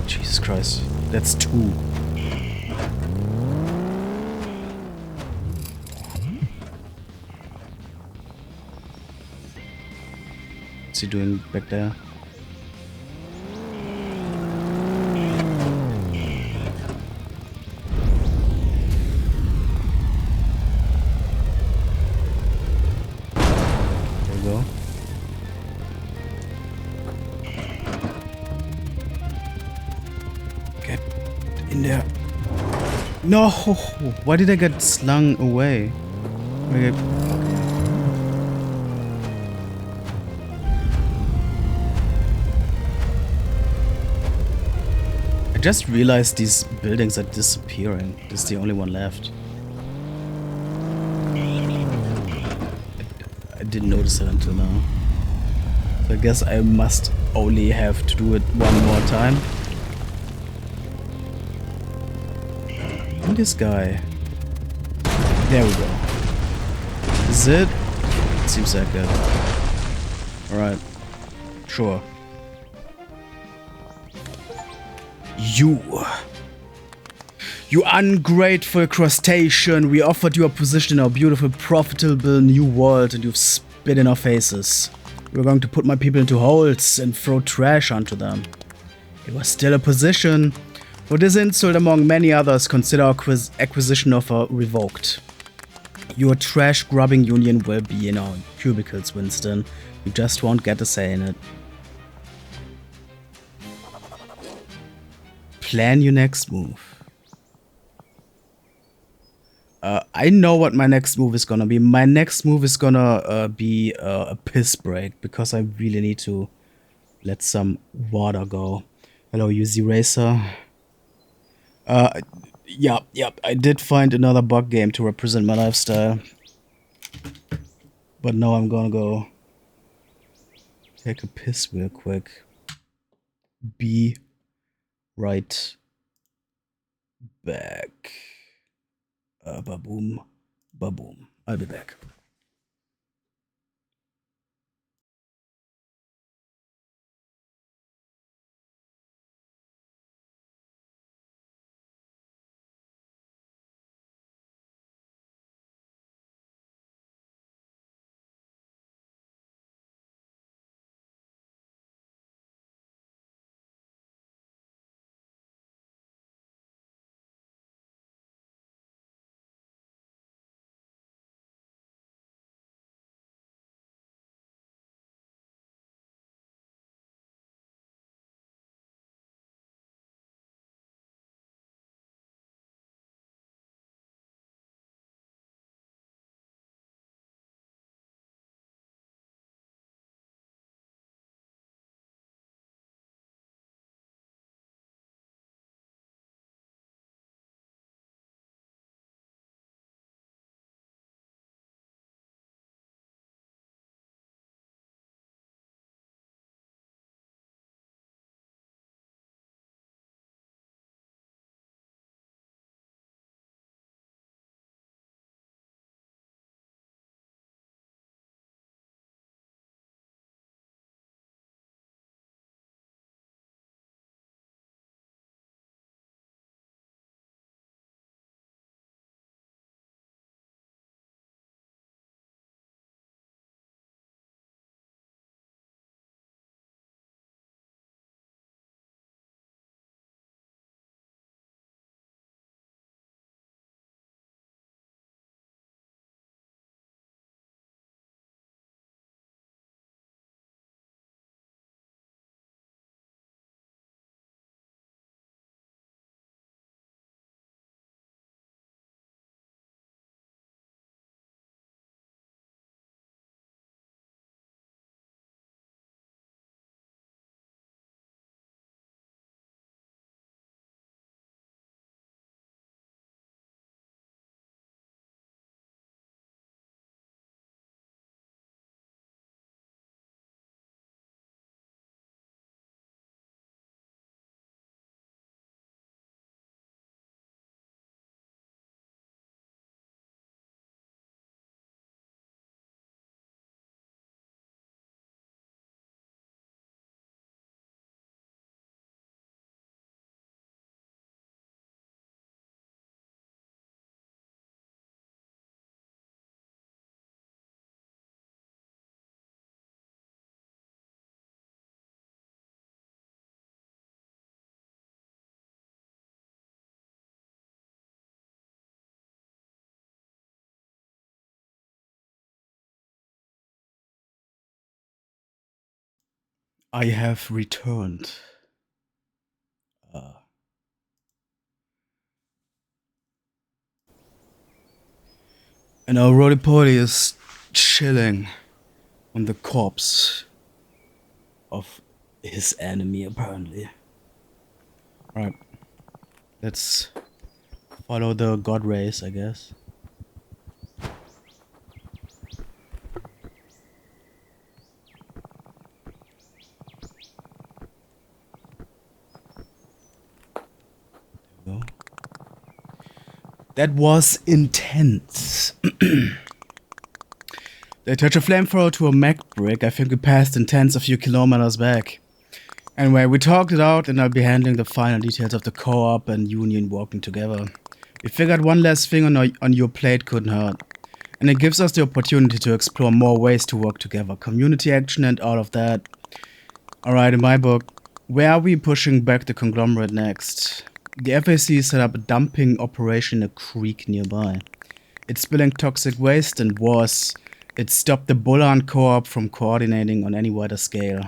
Jesus Jesus Christ. That's 2. What's he doing back there? There we go. Get in there. No! Why did I get slung away? Okay. I just realized these buildings are disappearing. This is the only one left. I didn't notice it until now. So I guess I must only have to do it one more time. And this guy. There we go. Is it? Seems like it. Alright. Sure. You ungrateful crustacean, we offered you a position in our beautiful, profitable new world and you've spit in our faces. We were going to put my people into holes and throw trash onto them. It was still a position. For this insult, among many others, consider our acquisition offer revoked. Your trash-grubbing union will be in our cubicles, Winston. You just won't get a say in it. Plan your next move. I know what my next move is gonna be. My next move is gonna be a piss break because I really need to let some water go. Hello, UZ Racer. Yeah, I did find another bug game to represent my lifestyle. But now I'm gonna go take a piss real quick. Be right back. Ba-boom. Ba-boom. I'll be back. I have returned. And our Roly Poly is chilling on the corpse of his enemy, apparently. Alright. Let's follow the god rays, I guess. There we go. That was intense. They attach a flamethrower to a mech brick. I think we passed intense a few kilometers back. Anyway, we talked it out and I'll be handling the final details of the co-op and Union working together. We figured one less thing on your plate couldn't hurt. And it gives us the opportunity to explore more ways to work together. Community action and all of that. Alright, in my book, where are we pushing back the conglomerate next? The FAC set up a dumping operation in a creek nearby. It's spilling toxic waste and worse, it stopped the Bullan co-op from coordinating on any wider scale.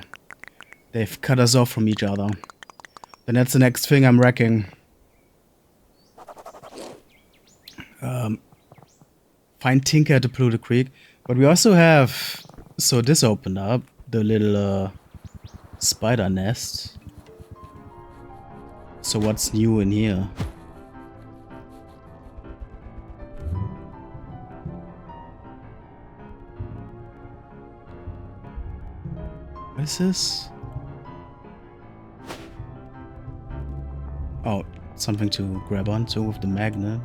They've cut us off from each other. Then that's the next thing I'm wrecking. Find Tinker to Pluto Creek. But we also have... So this opened up. The little spider nest. So what's new in here? What is this? Oh, something to grab onto with the magnet.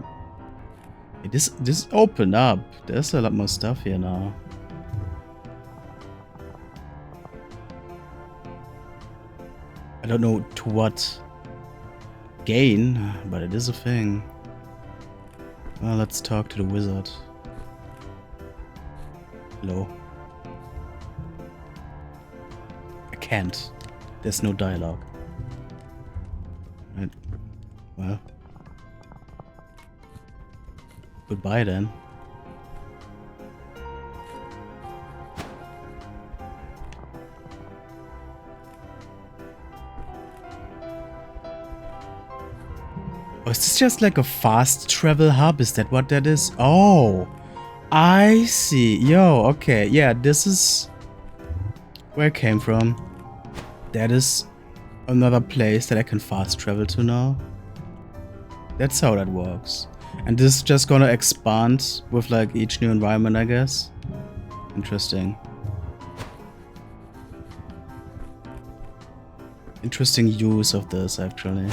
Hey, this opened up. There's a lot more stuff here now. I don't know to what gain, but it is a thing. Well, let's talk to the wizard. Hello. I can't. There's no dialogue. Right. Well. Goodbye then. Oh, is this just like a fast travel hub? Is that what that is? Oh, I see. Yo, okay. Yeah, this is where I came from. That is another place that I can fast travel to now. That's how that works. And this is just gonna expand with like each new environment, I guess. Interesting. Interesting use of this, actually.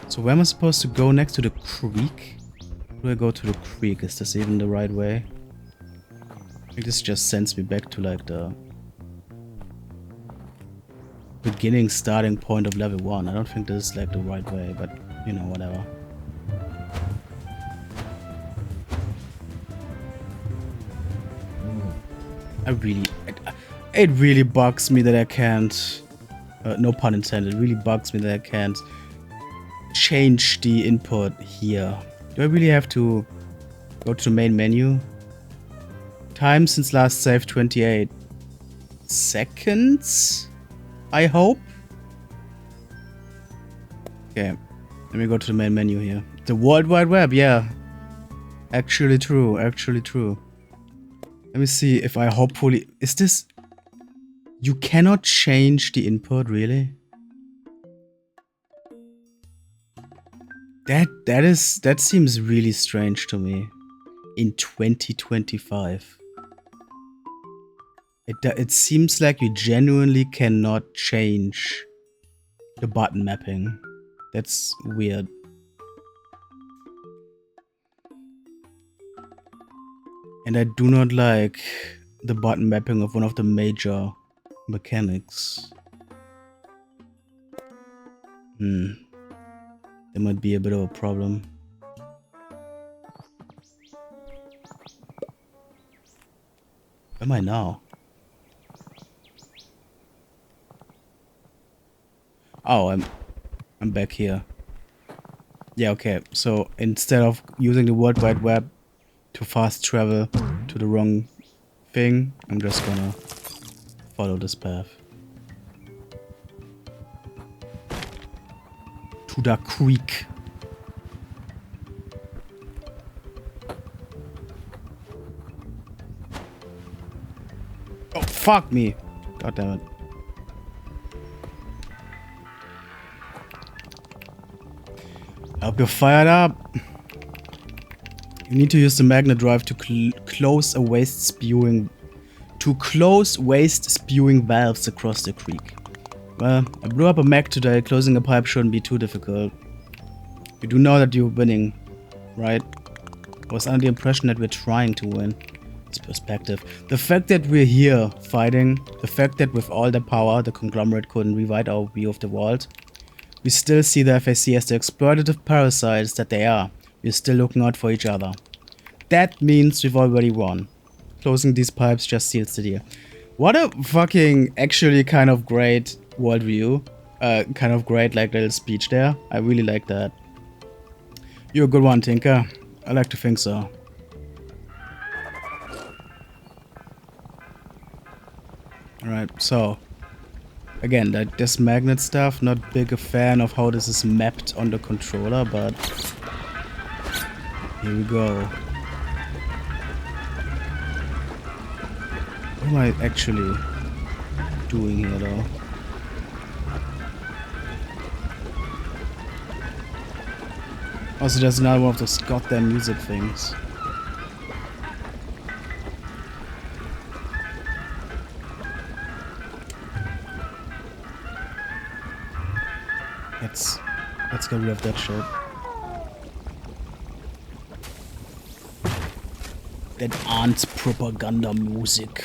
So where am I supposed to go next to the creek? Where do I go to the creek? Is this even the right way? I think this just sends me back to like the beginning starting point of level 1. I don't think this is like the right way, but you know, whatever. It really bugs me that I can't, no pun intended, it really bugs me that I can't change the input here. Do I really have to go to the main menu? Time since last save 28 seconds, I hope. Okay, let me go to the main menu here. The World Wide Web, yeah. Actually true, actually true. Let me see if I hopefully... Is this... You cannot change the input, really? That seems really strange to me. In 2025. It seems like you genuinely cannot change the button mapping. That's weird. And I do not like the button mapping of one of the major mechanics. There might be a bit of a problem. Where am I now? Oh, I'm back here. Yeah, okay. So instead of using the World Wide Web to fast travel to the wrong thing, I'm just gonna Follow this path. To the creek. Oh, fuck me. God damn it. Hope you're fired up. You need to use the magnet drive to close waste spewing valves across the creek. Well, I blew up a mag today. Closing a pipe shouldn't be too difficult. You do know that you're winning, right? I was under the impression that we're trying to win. It's perspective. The fact that we're here fighting, the fact that with all the power the conglomerate couldn't rewrite our view of the world, we still see the FAC as the exploitative parasites that they are. We're still looking out for each other. That means we've already won. Closing these pipes just seals the deal. What a fucking actually kind of great worldview. Kind of great like little speech there. I really like that. You're a good one, Tinker. I like to think so. Alright, so again, like this magnet stuff, not big a fan of how this is mapped on the controller, but here we go. What am I actually doing here though? Also, there's another one of those goddamn music things. Let's get rid of that shit. That aren't propaganda music.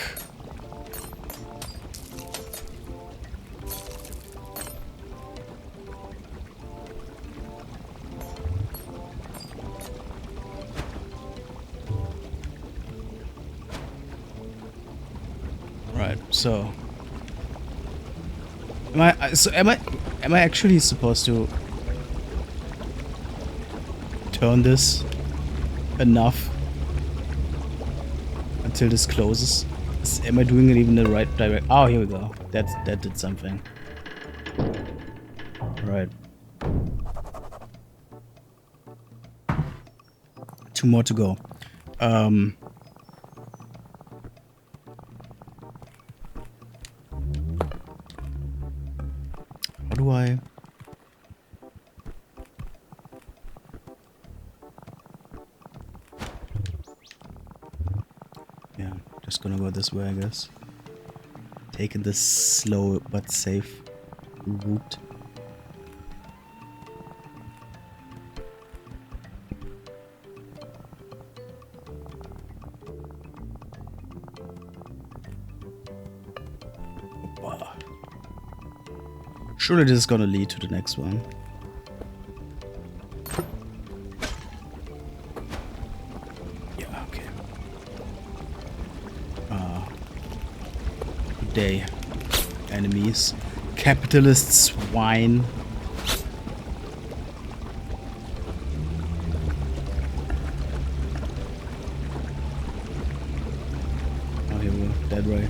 Right, so am I actually supposed to turn this enough until this closes? Am I doing it even in the right direction? Oh, here we go. That did something. Right. 2 more to go. How do I... Yeah, just gonna go this way, I guess. Taking this slow but safe route. Opa. Surely this is gonna lead to the next one. Day. Enemies. Capitalist swine. Oh, here we go. Dead right.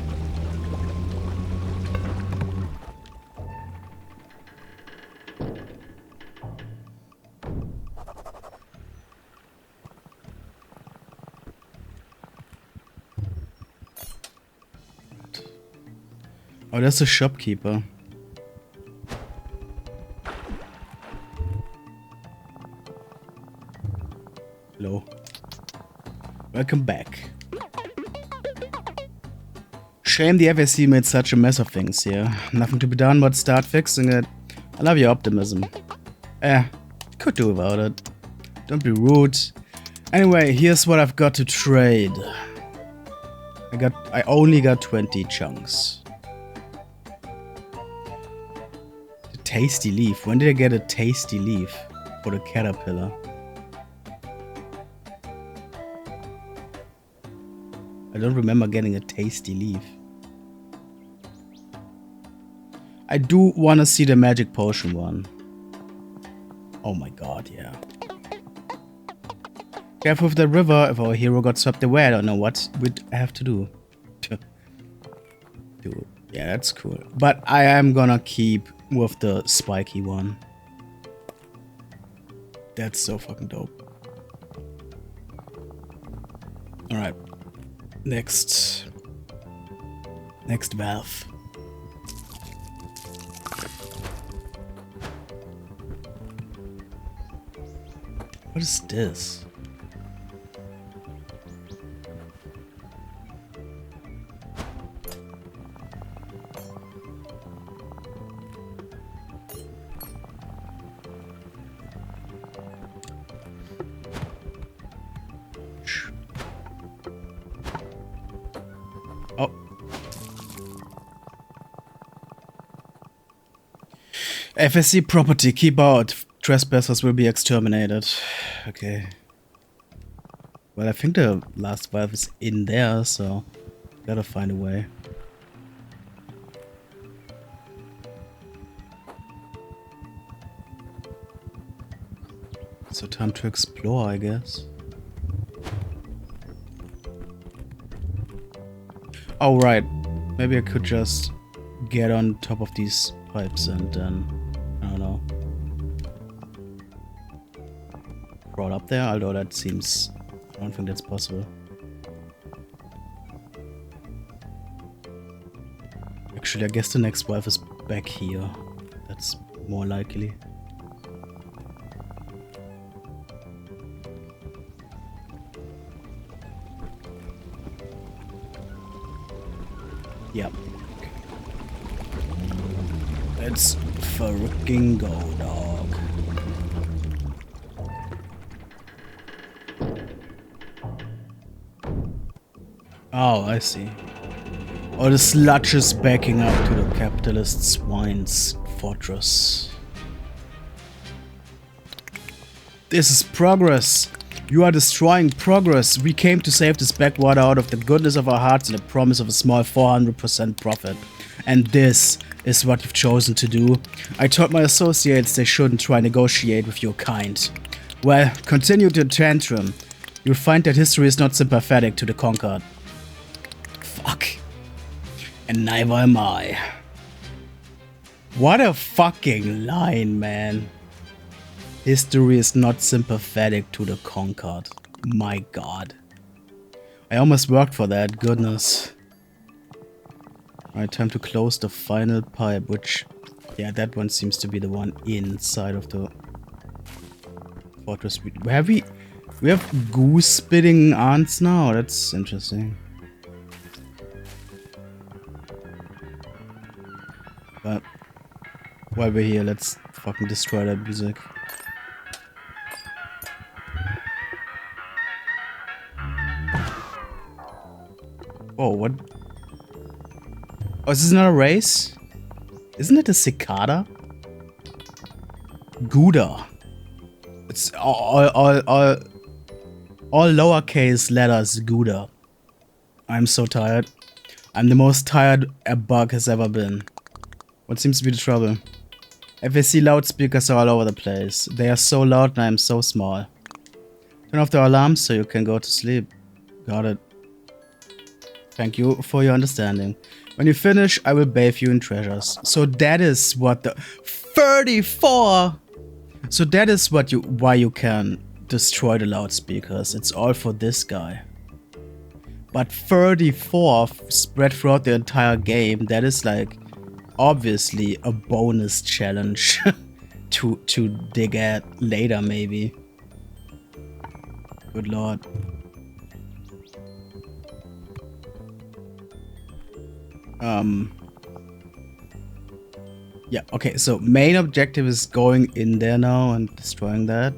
Oh, that's the shopkeeper. Hello. Welcome back. Shame the FSC made such a mess of things here. Nothing to be done but start fixing it. I love your optimism. Could do without it. Don't be rude. Anyway, here's what I've got to trade. I only got 20 chunks. Tasty leaf. When did I get a tasty leaf for the caterpillar? I don't remember getting a tasty leaf. I do want to see the magic potion one. Oh my god, yeah. Careful with the river. If our hero got swept away, I don't know what we'd have to do. Dude, Yeah, that's cool. But I am gonna keep with the spiky one. That's so fucking dope. Alright. Next valve. What is this? Oh. FSC property, keep out. Trespassers will be exterminated. Okay. Well, I think the last valve is in there, so gotta find a way. So time to explore, I guess. Oh, right. Maybe I could just get on top of these pipes and then, I don't know, crawl up there, although that seems, I don't think that's possible. Actually, I guess the next valve is back here. That's more likely. Yep. Let's fucking go, dog. Oh, I see. All the sludges backing up to the capitalist swine's fortress. This is progress. You are destroying progress. We came to save this backwater out of the goodness of our hearts and the promise of a small 400% profit. And this is what you've chosen to do. I told my associates they shouldn't try negotiate with your kind. Well, continue to tantrum. You'll find that history is not sympathetic to the conquered. Fuck. And neither am I. What a fucking line, man. History is not sympathetic to the conquered. My god. I almost worked for that, goodness. Alright, time to close the final pipe, which... yeah, that one seems to be the one inside of the fortress. We have goose-spitting ants now? That's interesting. But while we're here, let's fucking destroy that music. Oh, what? Oh, is this not a race? Isn't it a cicada? Gouda. It's all lowercase letters, Gouda. I'm so tired. I'm the most tired a bug has ever been. What seems to be the trouble? FSC loudspeakers are all over the place. They are so loud and I am so small. Turn off the alarms so you can go to sleep. Got it. Thank you for your understanding. When you finish, I will bathe you in treasures. So that is what the 34. So that is what why you can destroy the loudspeakers. It's all for this guy. But 34 spread throughout the entire game. That is like obviously a bonus challenge to dig at later, maybe. Good lord. Yeah, okay, so main objective is going in there now and destroying that.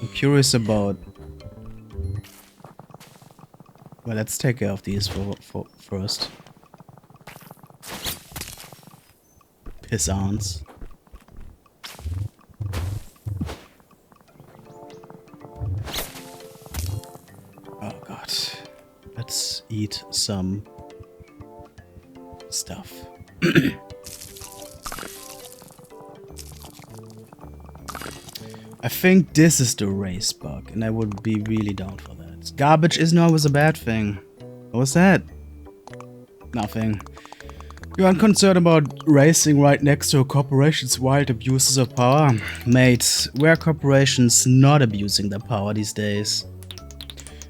I'm curious about... well, let's take care of these for first. Piss ants. Oh god. Let's eat some stuff. I think this is the race bug, and I would be really down for that. Garbage isn't always a bad thing. What was that? Nothing. You're unconcerned about racing right next to a corporation's wild abuses of power? Mate, where are corporations not abusing their power these days?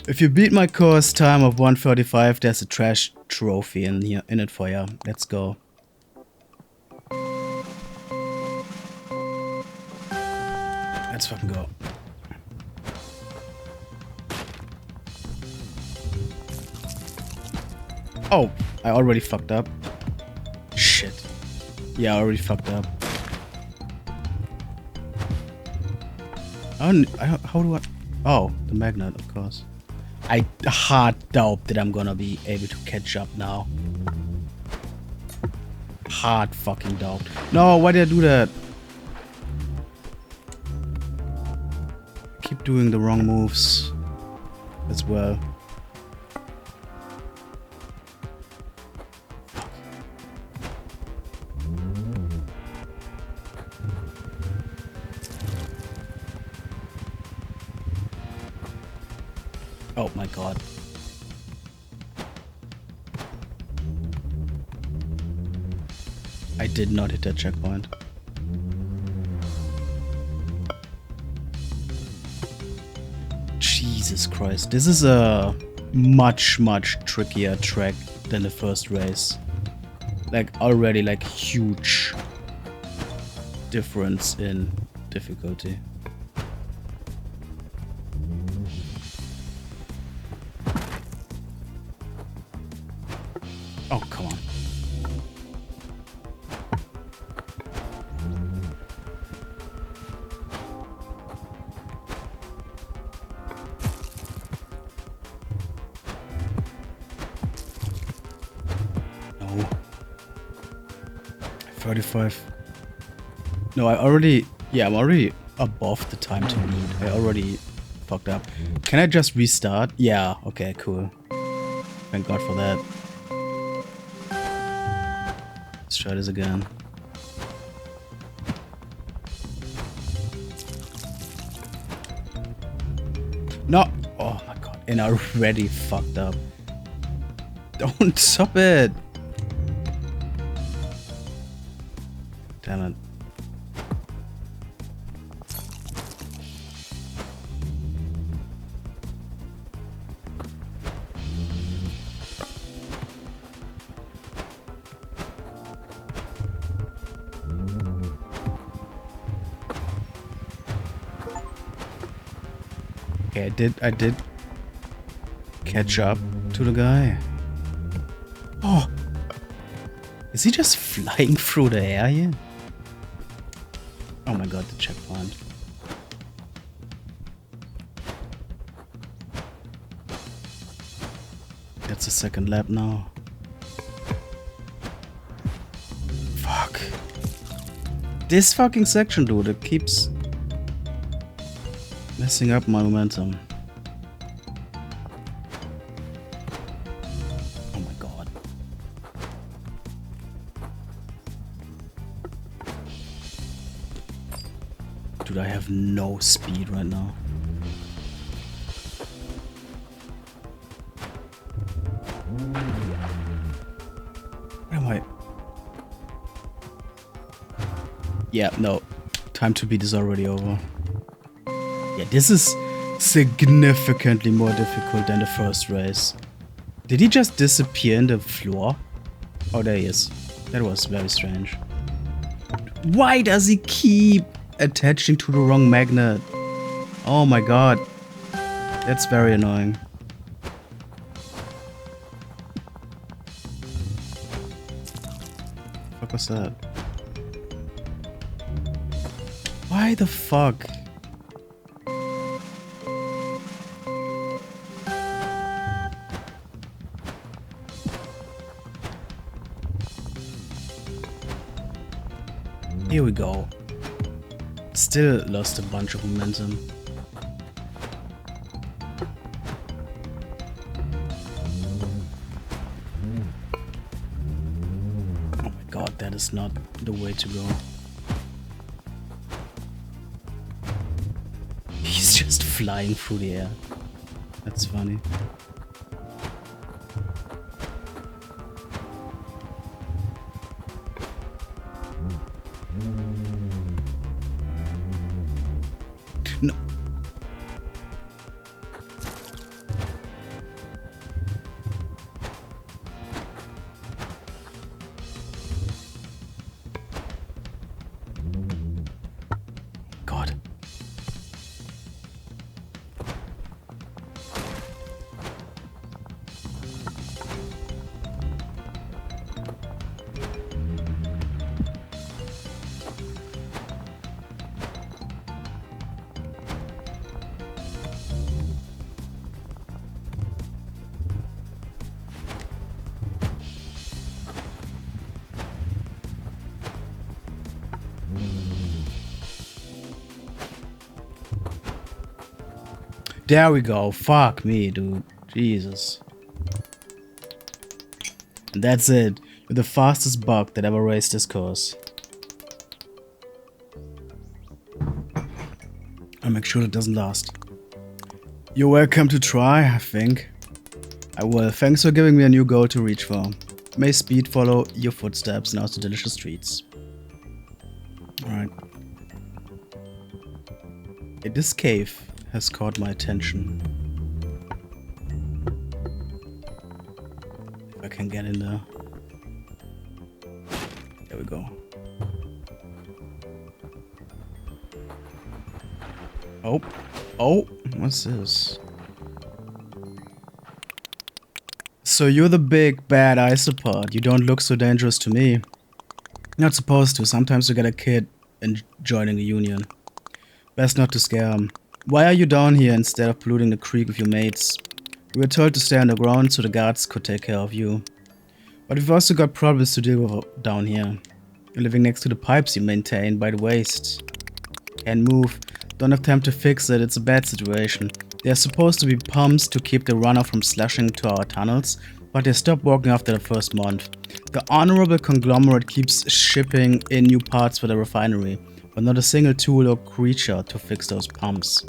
If you beat my course time of 1:35, there's a trash trophy in it for ya. Let's go. Let's fucking go. Oh, I already fucked up. Shit. Yeah, I already fucked up. How do I... Oh, the magnet, of course. I hard doubt that I'm gonna be able to catch up now. Hard fucking doubt. No, why did I do that? Keep doing the wrong moves as well. Oh my god. I did not hit that checkpoint. Jesus Christ. This is a much trickier track than the first race. Like already like huge difference in difficulty. Oh, come on. No. 35. No, I already... Yeah, I'm already above the time to lead. I already fucked up. Can I just restart? Yeah, okay, cool. Thank God for that. Let's try this again. No! Oh my god. And I already fucked up. Don't stop it! Damn it. Okay, I did catch up to the guy. Oh! Is he just flying through the air here? Oh my god, the checkpoint. That's the second lap now. Fuck. This fucking section, dude, it keeps messing up my momentum. Oh my god. Dude, I have no speed right now. Where am I? Yeah, no. Time to beat is already over. Yeah, this is significantly more difficult than the first race. Did he just disappear in the floor? Oh, there he is. That was very strange. Why does he keep attaching to the wrong magnet? Oh my god. That's very annoying. What was that? Why the fuck? Here we go. Still lost a bunch of momentum. Oh my god, that is not the way to go. He's just flying through the air. That's funny. There we go. Fuck me, dude. Jesus. And that's it. You're the fastest bug that ever raced this course. I'll make sure it doesn't last. You're welcome to try, I think. I will. Thanks for giving me a new goal to reach for. May speed follow your footsteps and also delicious treats. Alright. This cave has caught my attention. If I can get in there. There we go. Oh. Oh, what's this? So you're the big bad Isopod. You don't look so dangerous to me. Not supposed to. Sometimes you get a kid in joining a union. Best not to scare him. Why are you down here instead of polluting the creek with your mates? We were told to stay underground so the guards could take care of you. But we've also got problems to deal with down here. You're living next to the pipes you maintain by the waste. Can't move. Don't have time to fix it. It's a bad situation. There are supposed to be pumps to keep the runoff from slushing to our tunnels, but they stopped working after the first month. The honorable conglomerate keeps shipping in new parts for the refinery, but not a single tool or creature to fix those pumps.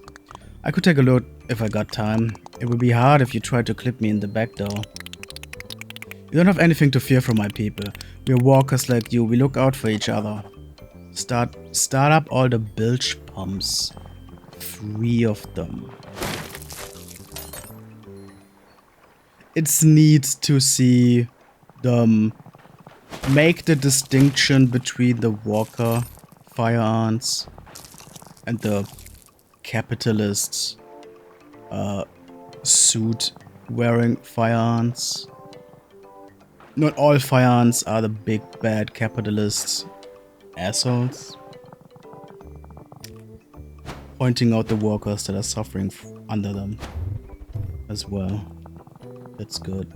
I could take a look if I got time. It would be hard if you tried to clip me in the back though. You don't have anything to fear from my people. We're walkers like you. We look out for each other. Start up all the bilge pumps. 3 of them. It's neat to see them make the distinction between the walker fire ants and the capitalists suit wearing fire ants. Not all fire ants are the big bad capitalist assholes. Pointing out the walkers that are suffering under them as well. That's good.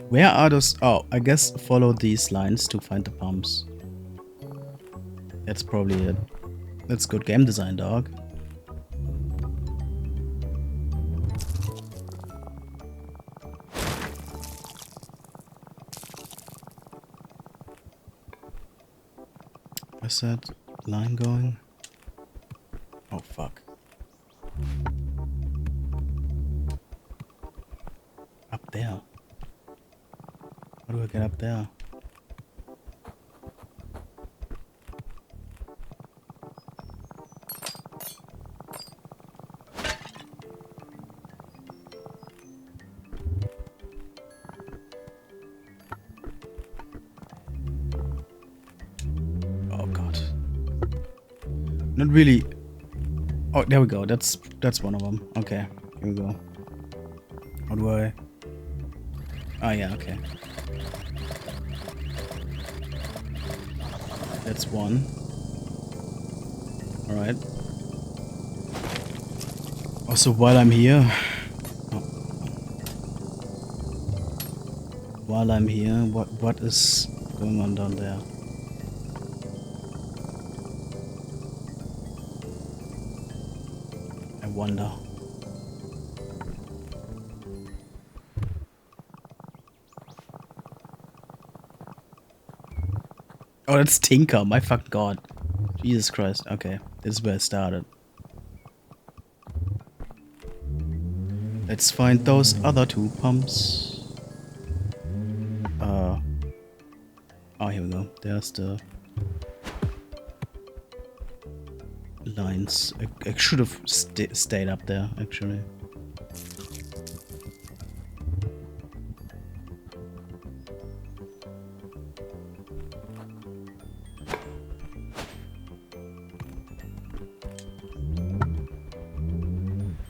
Where are those? Oh, I guess follow these lines to find the pumps. That's probably it. That's good game design, dog. Is that line going? Oh, fuck. Up there. How do I get up there? Oh god. Not really. Oh, there we go. That's one of them. Okay, here we go. How do I? Oh yeah, okay. That's one. All right. Also, while I'm here, what is going on down there? I wonder. Oh, that's Tinker. My fucking god. Jesus Christ. Okay, this is where it started. Let's find those other 2 pumps. Oh, here we go. There's the lines. I should have stayed up there, actually.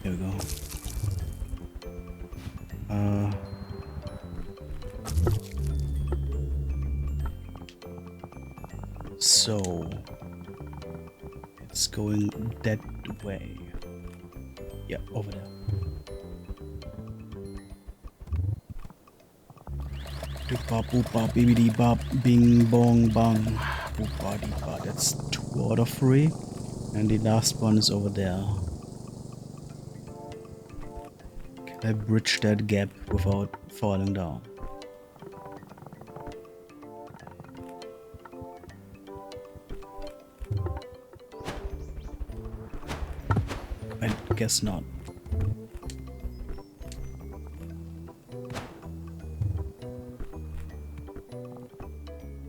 Here we go. So it's going that way. Yeah, over there. Doop bop boop bop bibbidi bop bing bong bang. Boop body bop. That's 2 out of 3. And the last one is over there. I bridged that gap without falling down. I guess not.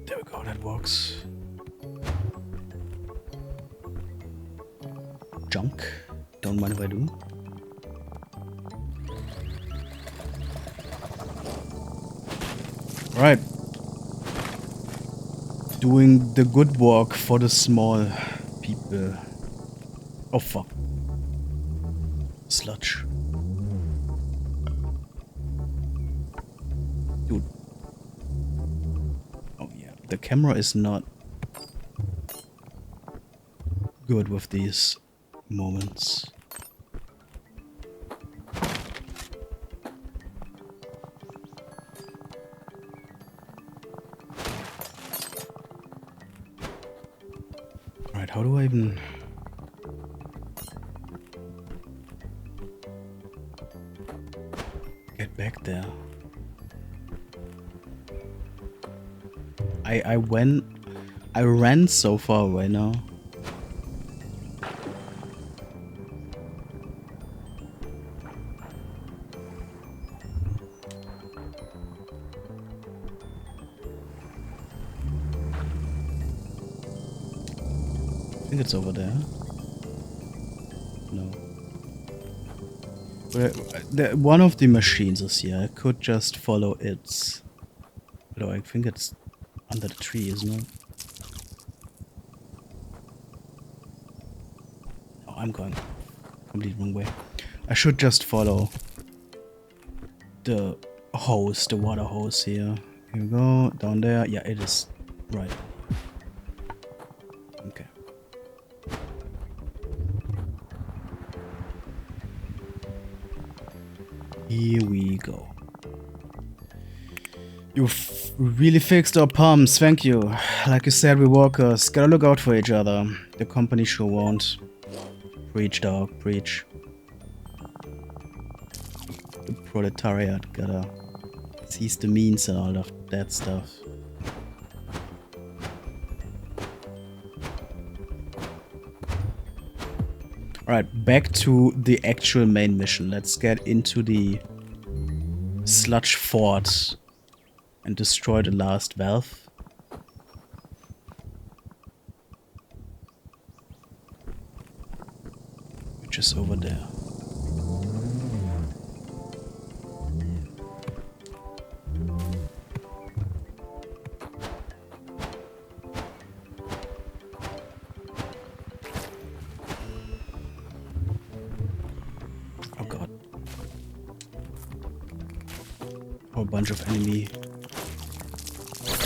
There we go, that works. Junk. Don't mind if I do. Right. Doing the good work for the small people. Oh fuck. Sludge. Dude. Oh yeah. The camera is not good with these moments. Alright, how do I even... get back there? I ran so far away now. I think it's over there. No. But, one of the machines is here. I could just follow its... No, I think it's under the tree, isn't it? Oh, I'm going completely wrong way. I should just follow the hose, the water hose here. Here we go, down there. Yeah, it is right. Okay. Here we go. You've really fixed our pumps, thank you. Like you said, we workers gotta look out for each other. The company sure won't. Preach, dog, preach. The proletariat gotta seize the means and all of that stuff. Alright, back to the actual main mission. Let's get into the sludge fort and destroy the last valve. Which is over there. Oh god. Oh, a bunch of enemy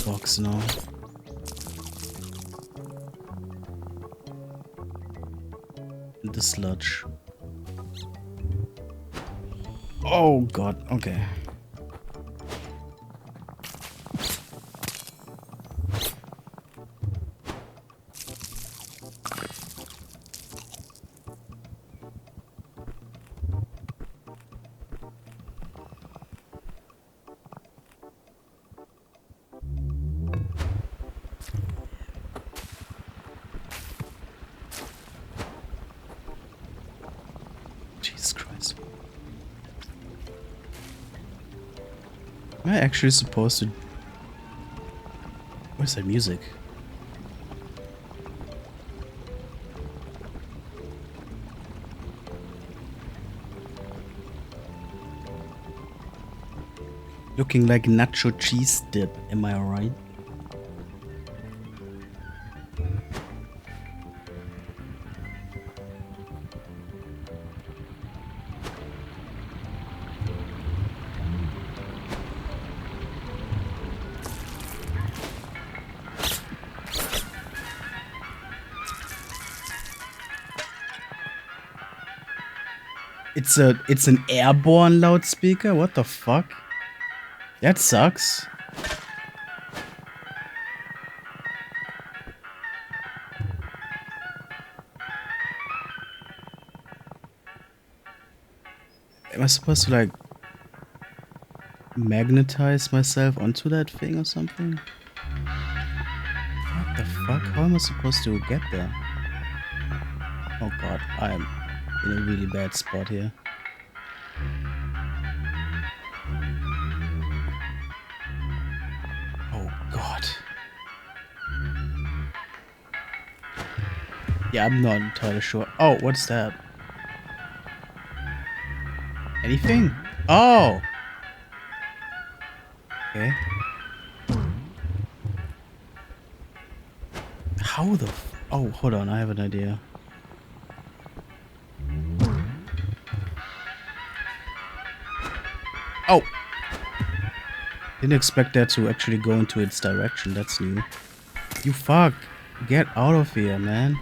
box now. And the sludge. Oh god, okay. Jesus Christ. Am I actually supposed to... Where's that music? Looking like nacho cheese dip, am I right? It's an airborne loudspeaker? What the fuck? That sucks. Am I supposed to like magnetize myself onto that thing or something? What the fuck? How am I supposed to get there? Oh god, I'm in a really bad spot here. Oh god. Yeah, I'm not entirely sure. Oh, what's that? Anything? Oh! Okay. How the oh, hold on, I have an idea. Oh! Didn't expect that to actually go into its direction, that's new. You fuck! Get out of here, man.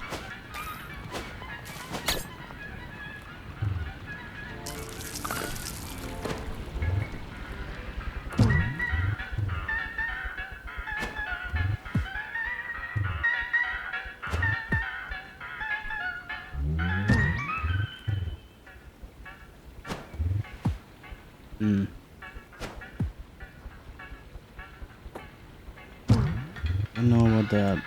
Hmm. I don't know about that.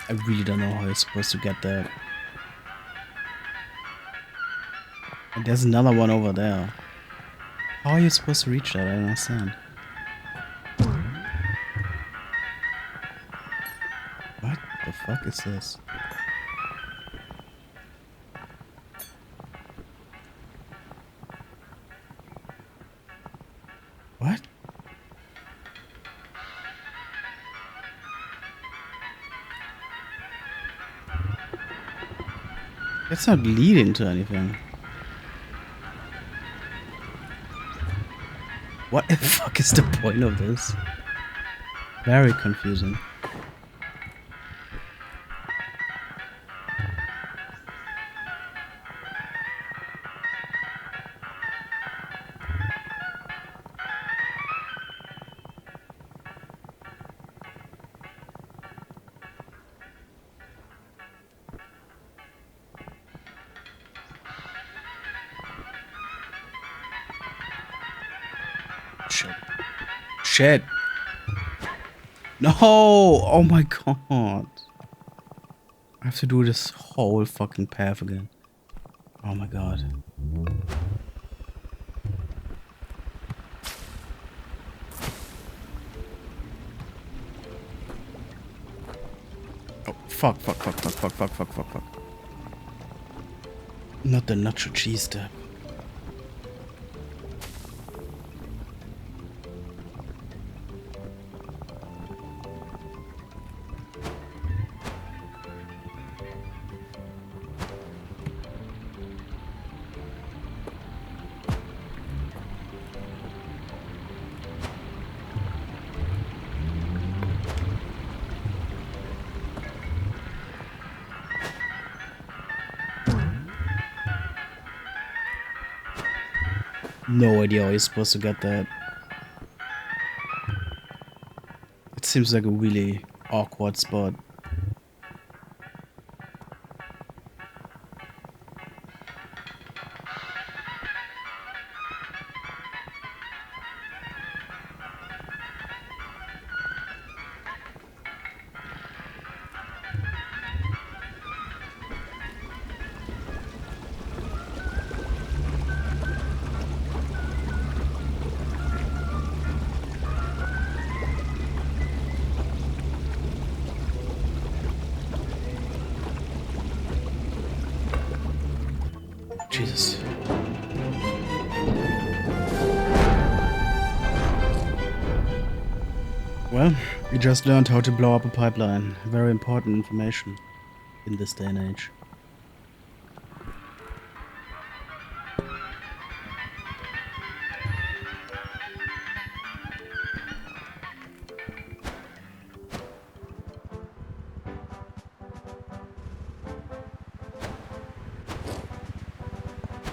I really don't know how you're supposed to get that. And there's another one over there. How are you supposed to reach that? I don't understand. What the fuck is this? What? That's not leading to anything. What the fuck is the point of this? Very confusing. Shit. Shit. No! Oh my god. I have to do this whole fucking path again. Oh my god. Oh, fuck, fuck, fuck, fuck, fuck, fuck, fuck, fuck, fuck. Not the nacho cheese step. No idea how you're supposed to get that. It seems like a really awkward spot. Jesus. Well, we just learned how to blow up a pipeline. Very important information in this day and age.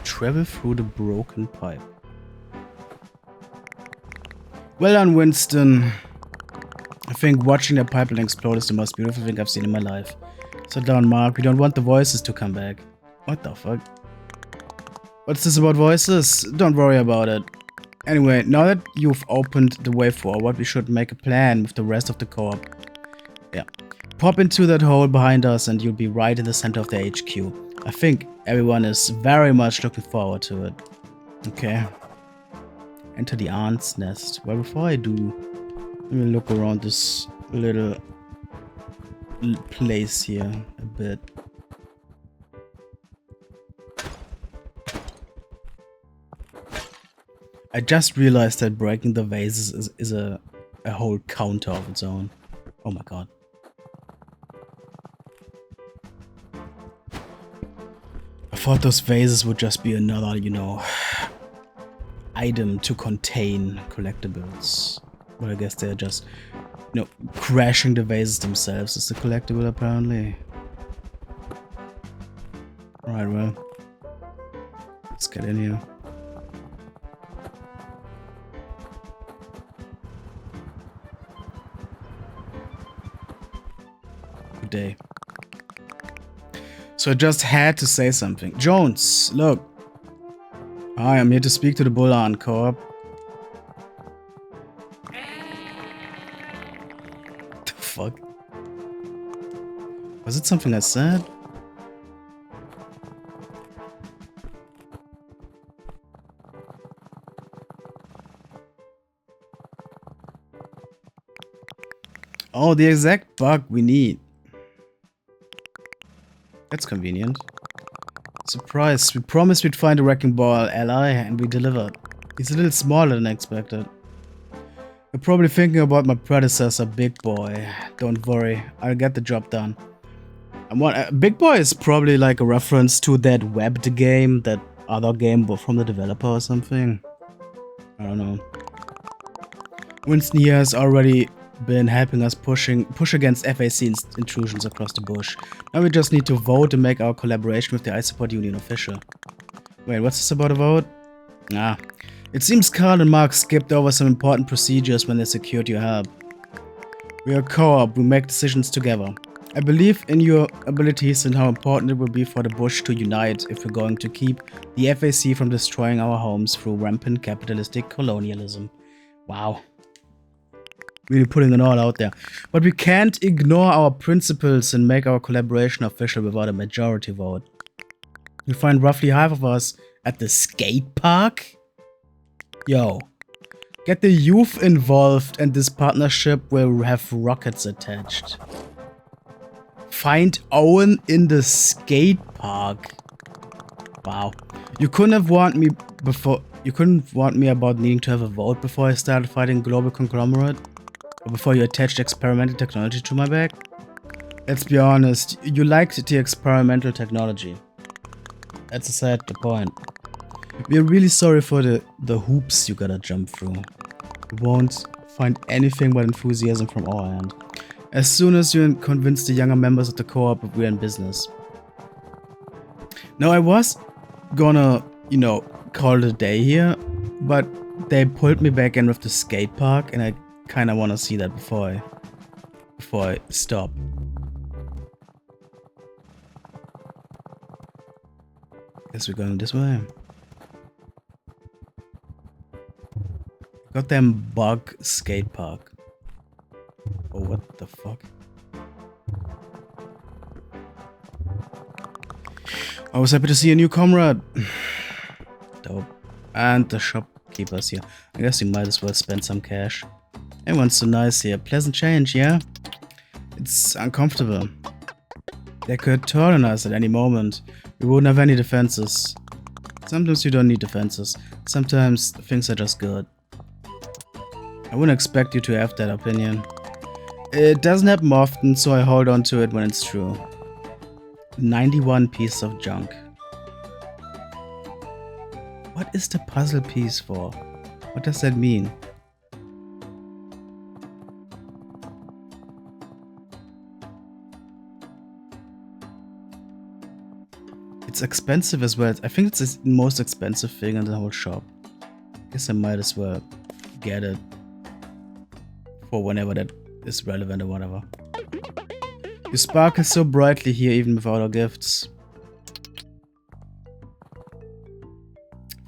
Travel through the broken pipe. Well done, Winston. think watching the pipeline explode is the most beautiful thing I've seen in my life. Sit down, Mark. We don't want the voices to come back. What the fuck? What's this about voices? Don't worry about it. Anyway, now that you've opened the way forward, we should make a plan with the rest of the co-op. Yeah. Pop into that hole behind us and you'll be right in the center of the HQ. I think everyone is very much looking forward to it. Okay. Enter the aunt's nest. Well, before I do, let me look around this little place here a bit. I just realized that breaking the vases is a whole counter of its own. Oh my god. I thought those vases would just be another, you know, item to contain collectibles. But I guess they're just, you know, crashing the vases themselves is the collectible apparently. Alright, well. Let's get in here. Good day. So I just had to say something. Jones, look. Hi, I'm here to speak to the Bull Aunt Co-op. What the fuck? Was it something I said? Oh, the exact bug we need. That's convenient. Surprise, we promised we'd find a wrecking ball ally and we delivered. He's a little smaller than expected. You're probably thinking about my predecessor, Big Boy. Don't worry, I'll get the job done. Big Boy is probably like a reference to that webbed game, that other game from the developer or something. I don't know. Winston here has already been helping us push against FAC intrusions across the bush. Now we just need to vote to make our collaboration with the Isopod Union official. Wait, what's this about a vote? Ah, it seems Carl and Mark skipped over some important procedures when they secured your help. We are a co-op, we make decisions together. I believe in your abilities and how important it will be for the bush to unite if we're going to keep the FAC from destroying our homes through rampant capitalistic colonialism. Wow. Really putting it all out there. But we can't ignore our principles and make our collaboration official without a majority vote. You find roughly half of us at the skate park? Yo. Get the youth involved and this partnership will have rockets attached. Find Owen in the skate park. Wow. You couldn't have warned me before. You couldn't warn me about needing to have a vote before I started fighting global conglomerate? Or before you attached experimental technology to my back? Let's be honest, you liked the experimental technology. That's a sad point. We're really sorry for the hoops you gotta jump through. You won't find anything but enthusiasm from our end. As soon as you convince the younger members of the co-op, we're in business. Now I was gonna, you know, call it a day here, but they pulled me back in with the skate park and I kind of want to see that before I stop. Guess we're going this way. Goddamn bug skate park. Oh, what the fuck? I was happy to see a new comrade. Dope. And the shopkeeper's here. I guess you might as well spend some cash. Everyone's so nice here. Pleasant change, yeah? It's uncomfortable. They could turn on us at any moment. We wouldn't have any defenses. Sometimes you don't need defenses. Sometimes things are just good. I wouldn't expect you to have that opinion. It doesn't happen often, so I hold on to it when it's true. 91 pieces of junk. What is the puzzle piece for? What does that mean? It's expensive as well. I think it's the most expensive thing in the whole shop. Guess I might as well get it for whenever that is relevant or whatever. You sparkle so brightly here even without our gifts.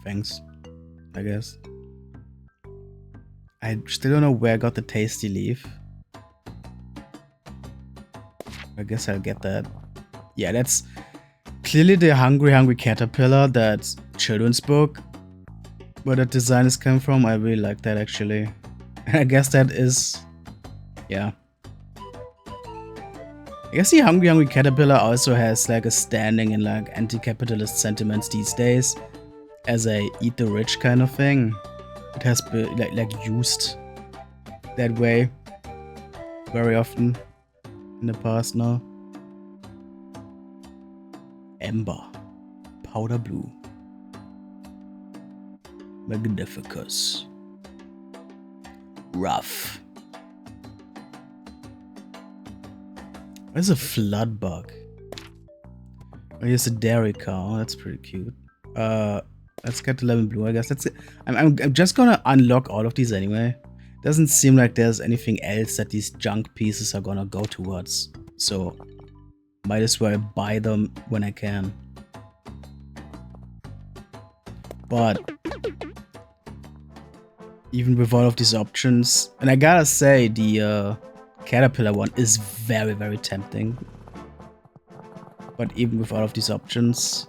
Thanks, I guess. I still don't know where I got the tasty leaf. I guess I'll get that. Yeah, that's clearly the Hungry Caterpillar, that children's book. Where that design is coming from, I really like that actually. And I guess that is... yeah. I guess the Hungry Caterpillar also has like a standing in like anti-capitalist sentiments these days. As a eat the rich kind of thing. It has been like used that way very often in the past now. Ember. Powder blue. Magnificus. Rough. There's a flood bug. Oh, here's a dairy cow. That's pretty cute. Let's get to lemon blue, I guess. That's it. I'm just gonna unlock all of these anyway. Doesn't seem like there's anything else that these junk pieces are gonna go towards. So, might as well buy them when I can. But, even with all of these options, and I gotta say, the Caterpillar one is very, very tempting. But even with all of these options,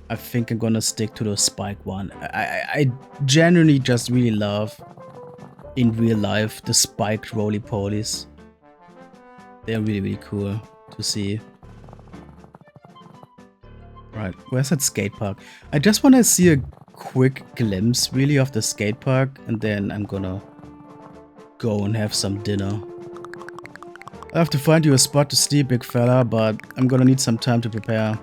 I think I'm gonna stick to the spike one. I genuinely just really love, in real life, the spiked roly-polies. They're really, really cool to see. Right, where's that skate park? I just want to see a quick glimpse, really, of the skate park, and then I'm gonna go and have some dinner. I have to find you a spot to sleep, big fella, but I'm gonna need some time to prepare.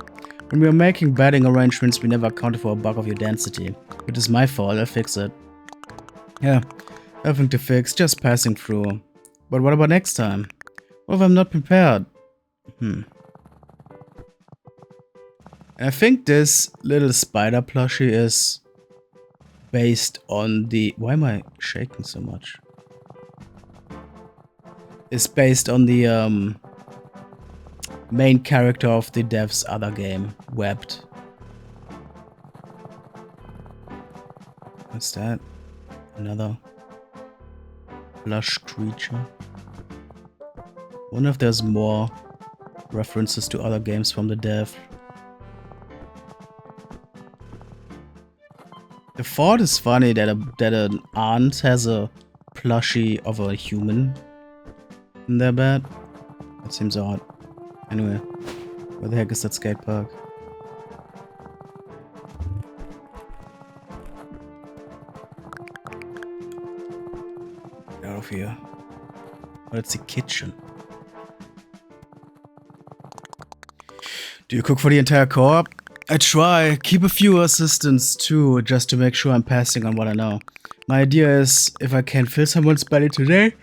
When we were making bedding arrangements, we never accounted for a bug of your density. It is my fault, I'll fix it. Yeah, nothing to fix, just passing through. But what about next time? What if I'm not prepared? And I think this little spider plushie is based on the... Why am I shaking so much? It's based on the main character of the dev's other game, Webbed. What's that? Another plush creature. Wonder if there's more references to other games from the dev. The thought is funny that an aunt has a plushie of a human in their bed. That seems odd. Anyway, where the heck is that skate park? Get out of here. Oh, it's the kitchen. Do you cook for the entire co-op? I try. Keep a few assistants too, just to make sure I'm passing on what I know. My idea is, if I can fill someone's belly today,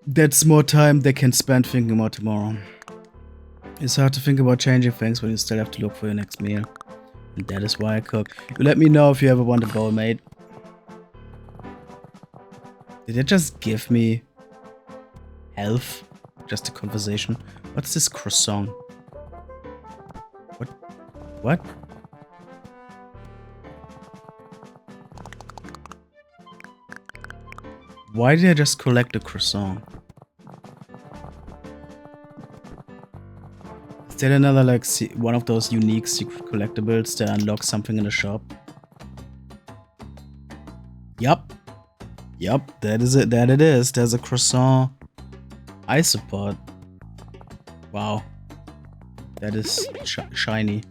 that's more time they can spend thinking about tomorrow. It's hard to think about changing things when you still have to look for your next meal. And that is why I cook. You let me know if you ever want a bowl mate. Did it just give me health? Just a conversation. What's this croissant? What? Why did I just collect a croissant? Is that another like one of those unique secret collectibles that unlock something in the shop? Yup. Yup, that is it. That it is. There's a croissant Isopod. Wow. That is shiny.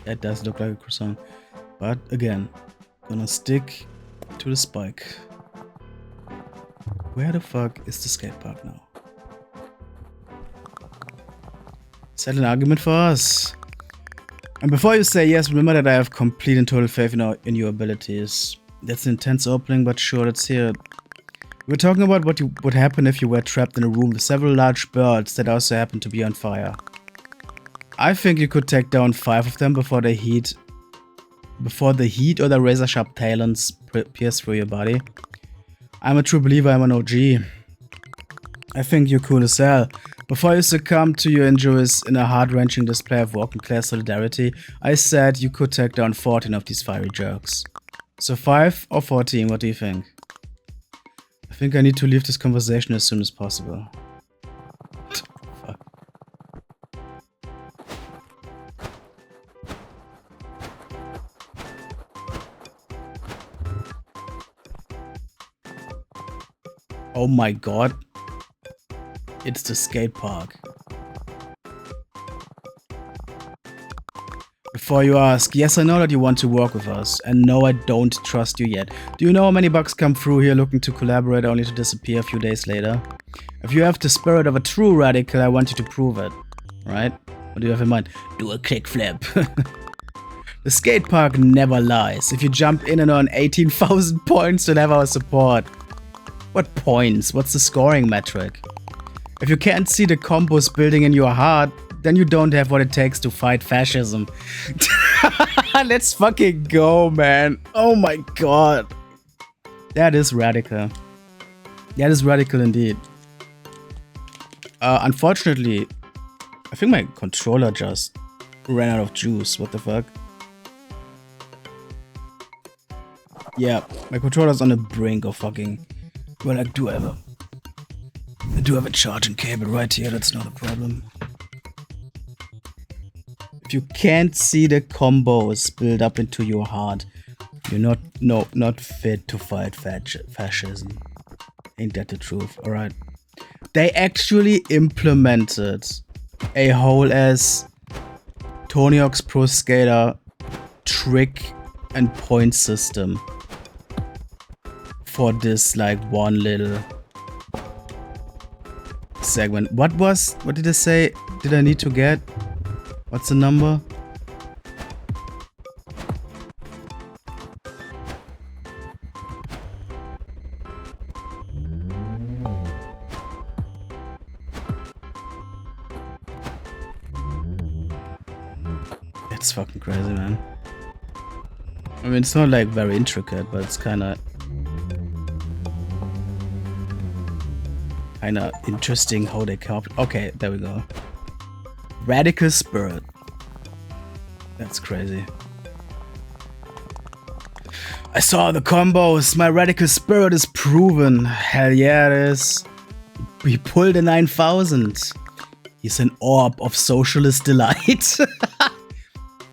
That does look like a croissant. But again, gonna stick to the spike. Where the fuck is the skate park now? Is that an argument for us? And before you say yes, remember that I have complete and total faith in your abilities. That's an intense opening, but sure, let's hear it. We're talking about what would happen if you were trapped in a room with several large birds that also happen to be on fire. I think you could take down 5 of them before the heat or the razor sharp talons pierce through your body. I'm a true believer, I'm an OG. I think you're cool as hell. Before you succumb to your injuries in a heart-wrenching display of working class solidarity, I said you could take down 14 of these fiery jerks. So 5 or 14, what do you think? I think I need to leave this conversation as soon as possible. Fuck. Oh my god. It's the skate park. Before you ask, yes, I know that you want to work with us, and no, I don't trust you yet. Do you know how many bugs come through here looking to collaborate only to disappear a few days later? If you have the spirit of a true radical, I want you to prove it. Right? What do you have in mind? Do a kickflip. The skate park never lies. If you jump in and earn 18,000 points, you'll have our support. What points? What's the scoring metric? If you can't see the combos building in your heart, then you don't have what it takes to fight fascism. Let's fucking go, man. Oh my god. That is radical. That is radical indeed. Unfortunately, I think my controller just ran out of juice. What the fuck? Yeah, my controller's on the brink of fucking... Well, I do have a charging cable right here, that's not a problem. If you can't see the combos build up into your heart, you're not fit to fight fascism. Ain't that the truth? Alright. They actually implemented a whole ass Tony Hawk's Pro Skater trick and point system for this like one little segment. What did I say? Did I need to get? What's the number? It's fucking crazy, man. I mean, it's not like very intricate, but it's kinda interesting how they copy. Okay, there we go. Radical spirit. That's crazy. I saw the combos. My radical spirit is proven. Hell yeah, it is. We pulled a 9,000. He's an orb of socialist delight.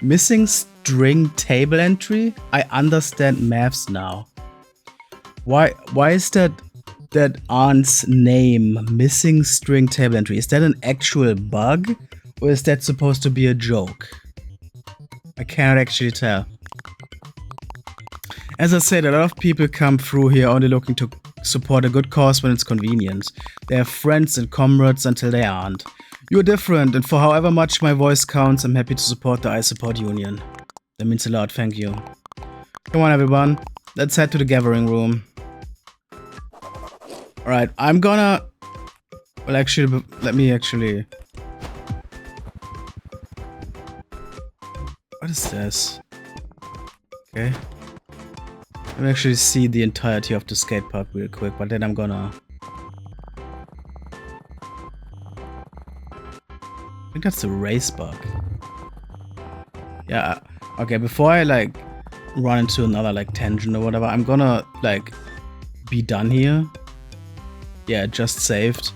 Missing string table entry? I understand maths now. Why is that aunt's name missing string table entry? Is that an actual bug? Or is that supposed to be a joke? I cannot actually tell. As I said, a lot of people come through here only looking to support a good cause when it's convenient. They have friends and comrades until they aren't. You're different, and for however much my voice counts, I'm happy to support the Isopod Union. That means a lot, thank you. Come on everyone, let's head to the gathering room. Alright, I'm gonna... Well actually, let me actually... What is this? Okay. Let me actually see the entirety of the skate park real quick, but then I'm gonna... I think that's the race bug. Yeah, okay, before I like run into another like tangent or whatever, I'm gonna like be done here. Yeah, just saved.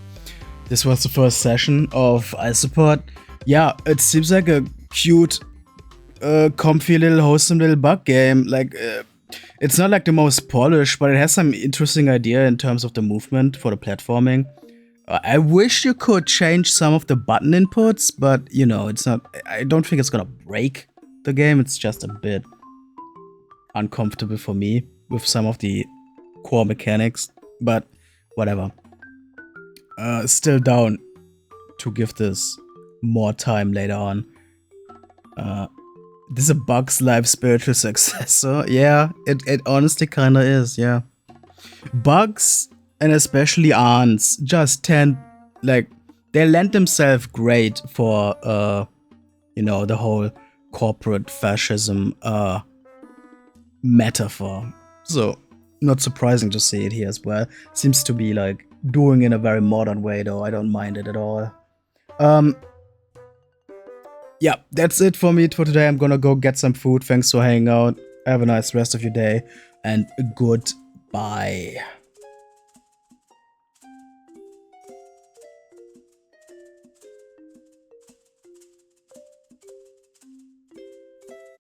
This was the first session of Isopod. Yeah, it seems like a cute, comfy little wholesome little bug game. Like, it's not like the most polished, but it has some interesting idea in terms of the movement for the platforming. I wish you could change some of the button inputs, but you know, it's not. I don't think it's gonna break the game. It's just a bit uncomfortable for me with some of the core mechanics, but whatever. Still down to give this more time later on. This is a Bugs Life spiritual successor. Yeah, it honestly kinda is, yeah. Bugs, and especially aunts, just tend, like, they lend themselves great for, you know, the whole corporate fascism, metaphor. So, not surprising to see it here as well. Seems to be like doing in a very modern way, though. I don't mind it at all. Yeah, that's it for me for today. I'm gonna go get some food. Thanks for hanging out. Have a nice rest of your day, and goodbye.